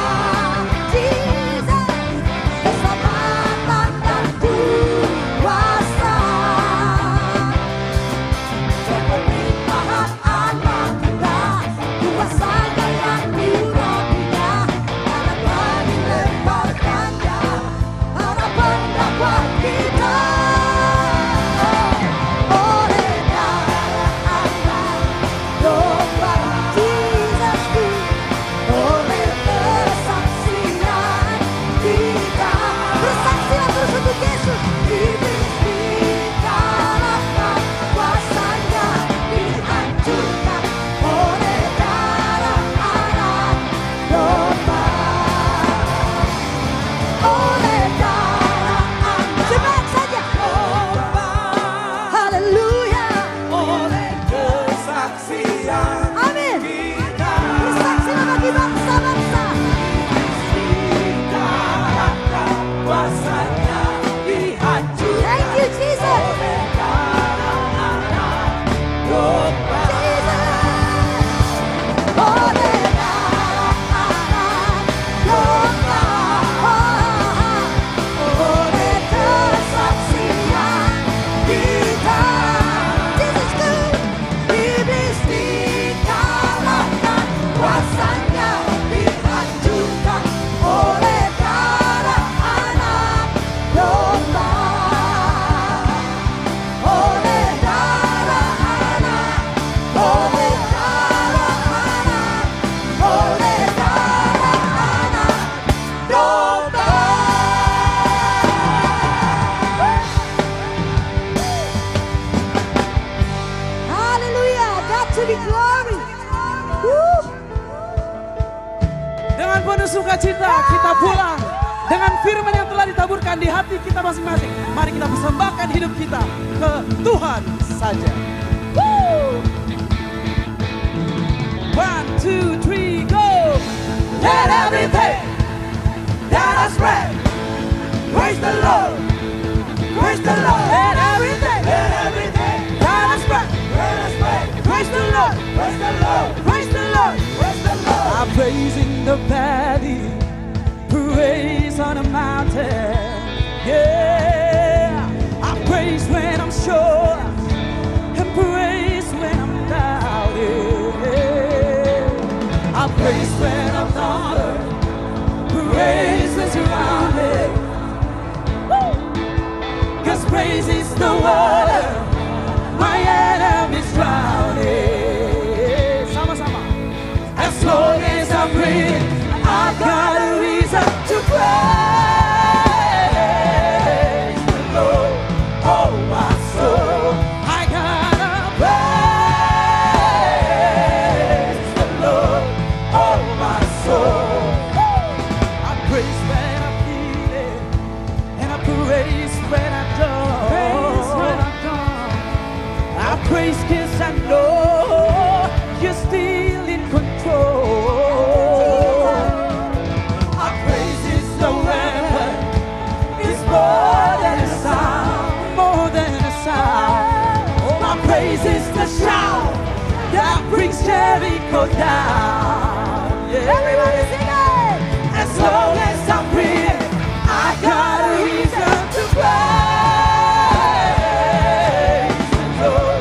Jesus, keselamatan dan kuasa dan pemerintahan Allah kita, kuasanya yang diurapinya, karena telah dilemparkannya para pendakwa kita. Oleh darah anak domba Jesus, oleh kesaksian kita, bersaksilah terus untuk Yesus. Iblis dikalahkan, kuasanya dihancurkan oleh darah anak domba. Oleh darah anak, jemaat saja. Haleluya. Oleh kesaksian. Amin. Bersaksilah bagi bangsa-bangsa. Dikalahkan, kuasanya dihancurkan. Thank you Jesus. Oleh darah anak domba. Oleh darah anak domba. Oleh kesaksian kita. Jesusku, iblis dikalahkan, kuasanya dihancurkan oleh darah anak domba. Oleh darah anak, oleh darah anak, oleh darah anak domba. Hallelujah, God to be glory. Woo.
Dengan penuh sukacita kita pulang dengan firman yang telah ditaburkan di hati kita masing-masing. Mari kita persembahkan hidup kita ke Tuhan saja. Woo! 1, 2, 3, go! Let everything that has breath praise the Lord. Praise the Lord. Let everything that has breath praise the Lord. Praise the Lord. Praise the Lord. Praise the Lord. I praise in the valley, praise on the mountain. Yeah, I praise when I'm sure and praise when I'm doubted.
praise when I'm not hurt. Praise is around me. Cause praise is the water my enemies drowning. Sama-sama. As long as I'm breathing, I've got a reason to praise the Lord. Oh my soul, I gotta praise the Lord. Oh my soul, I praise when I'm feeling, and I praise when I'm done. Praise when I'm done. I praise 'cause I know you're still in control. I praise is the weapon, it's more than a sound, more than a sound. Oh, my praise is the shout that brings Jericho down. Yeah. Everybody sing it! As long as I'm breathing, I got a reason to praise the Lord.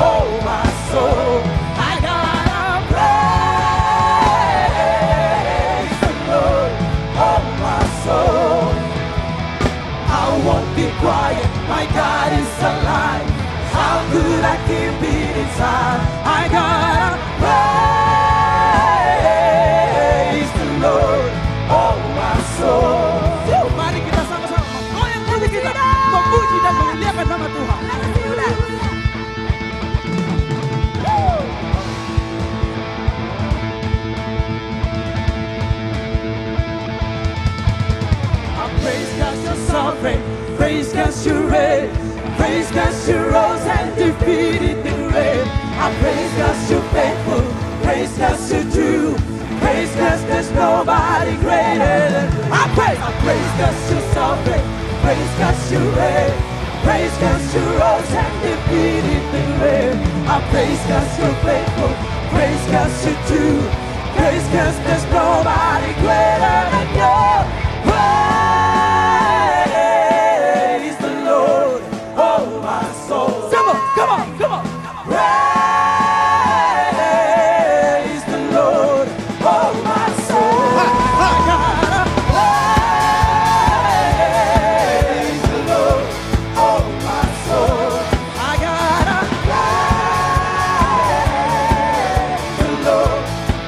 Oh, my soul, I gotta praise the Lord. Oh, my soul, I won't be quiet. My God is alive. How could I keep it inside? I gotta praise the Lord. Oh, my soul. Mari kita sama-sama menggoyang hati kita, memuji dan memuliakan nama Tuhan. Praise 'cause you're sovereign, praise 'cause you reign, praise 'cause you rose and defeated the grave. I praise 'cause you're faithful, praise 'cause you're true, praise 'cause there's nobody greater than I praise 'cause you're sovereign, praise 'cause you reign, praise 'cause you rose and defeated the grave. I praise 'cause you're faithful, praise 'cause you're true, praise 'cause there's nobody greater than you. Praise the Lord, oh my soul. Come on, come on, come on. Praise the Lord, oh my soul. I gotta praise the Lord, oh my soul. I gotta praise the Lord,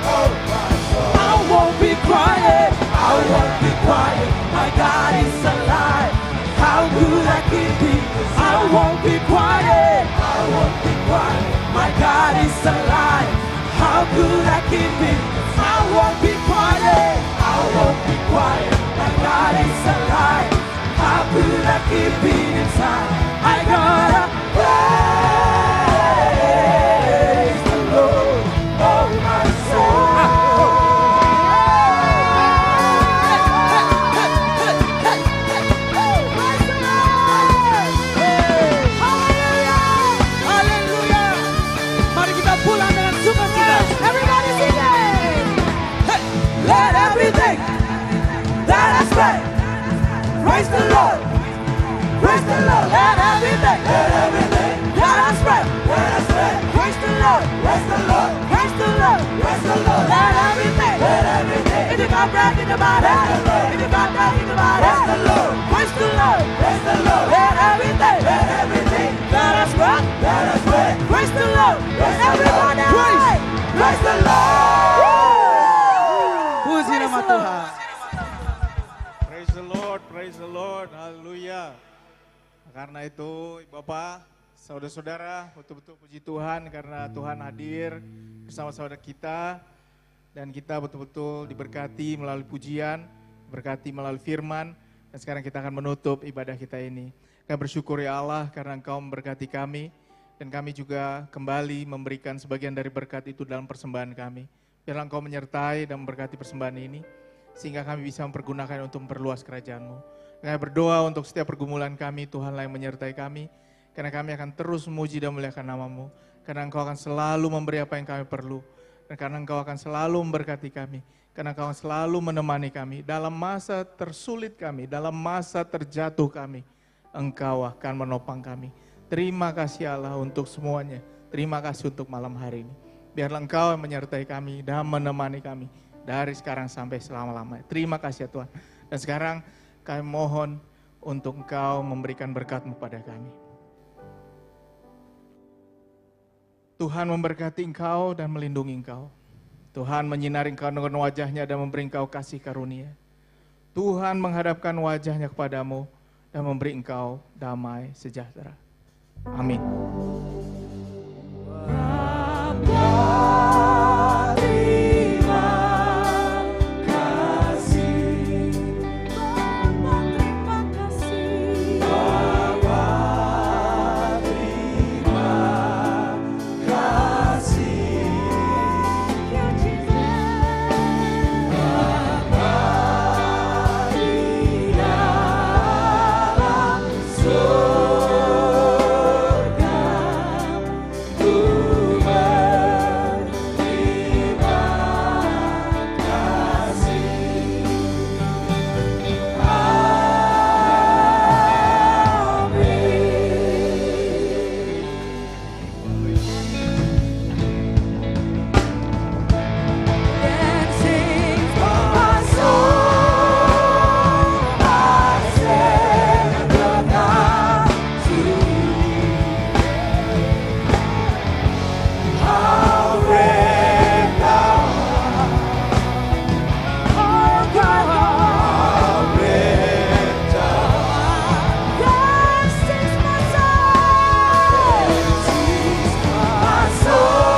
oh my soul. I won't be quiet, I won't be quiet. My God is alive. How could I keep it? I won't be quiet. I won't be quiet. My God is alive. How could I keep it? I won't be quiet. I won't be quiet. My God is alive. How could I keep it inside? I gotta praise the Lord, oh my soul. Let everything that has breath praise the Lord. Praise the Lord. Let everything that has breath praise the Lord. Praise the Lord. Praise the Lord. Praise the Lord. Let everything. If you got breath in your body, if you got breath in your body, praise the Lord. Praise the Lord. Praise the Lord. Let everything that has breath praise the Lord. Everybody praise the Lord. Puji nama Tuhan.
Praise the Lord, praise the Lord, haleluya. Karena itu Bapak, saudara-saudara, betul-betul puji Tuhan karena Tuhan hadir bersama saudara kita. Dan kita betul-betul diberkati melalui pujian, berkati melalui firman. Dan sekarang kita akan menutup ibadah kita ini. Kami bersyukur ya Allah karena Engkau memberkati kami. Dan kami juga kembali memberikan sebagian dari berkat itu dalam persembahan kami. Biarlah Engkau menyertai dan memberkati persembahan ini, sehingga kami bisa mempergunakan untuk memperluas kerajaan-Mu. Kami berdoa untuk setiap pergumulan kami, Tuhanlah yang menyertai kami, karena kami akan terus memuji dan memuliakan nama-Mu, karena Engkau akan selalu memberi apa yang kami perlu, dan karena Engkau akan selalu memberkati kami, karena Engkau akan selalu menemani kami, dalam masa tersulit kami, dalam masa terjatuh kami, Engkau akan menopang kami. Terima kasih Allah untuk semuanya, terima kasih untuk malam hari ini. Biarlah Engkau yang menyertai kami dan menemani kami dari sekarang sampai selama-lamanya. Terima kasih ya Tuhan. Dan sekarang kami mohon untuk Engkau memberikan berkat-Mu pada kami. Tuhan memberkati Engkau dan melindungi Engkau. Tuhan menyinari Engkau dengan wajah-Nya dan memberi Engkau kasih karunia. Tuhan menghadapkan wajah-Nya kepadamu dan memberi Engkau damai sejahtera. Amin.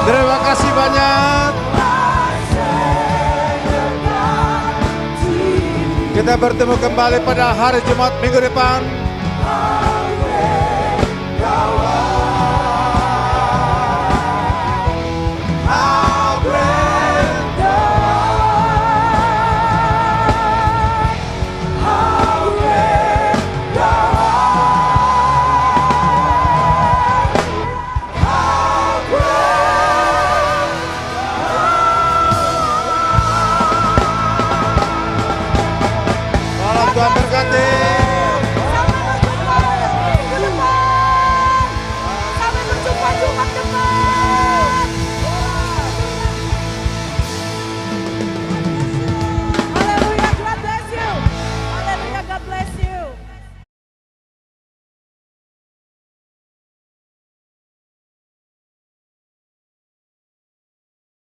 Terima kasih banyak. Kita bertemu kembali pada hari Jumat minggu depan.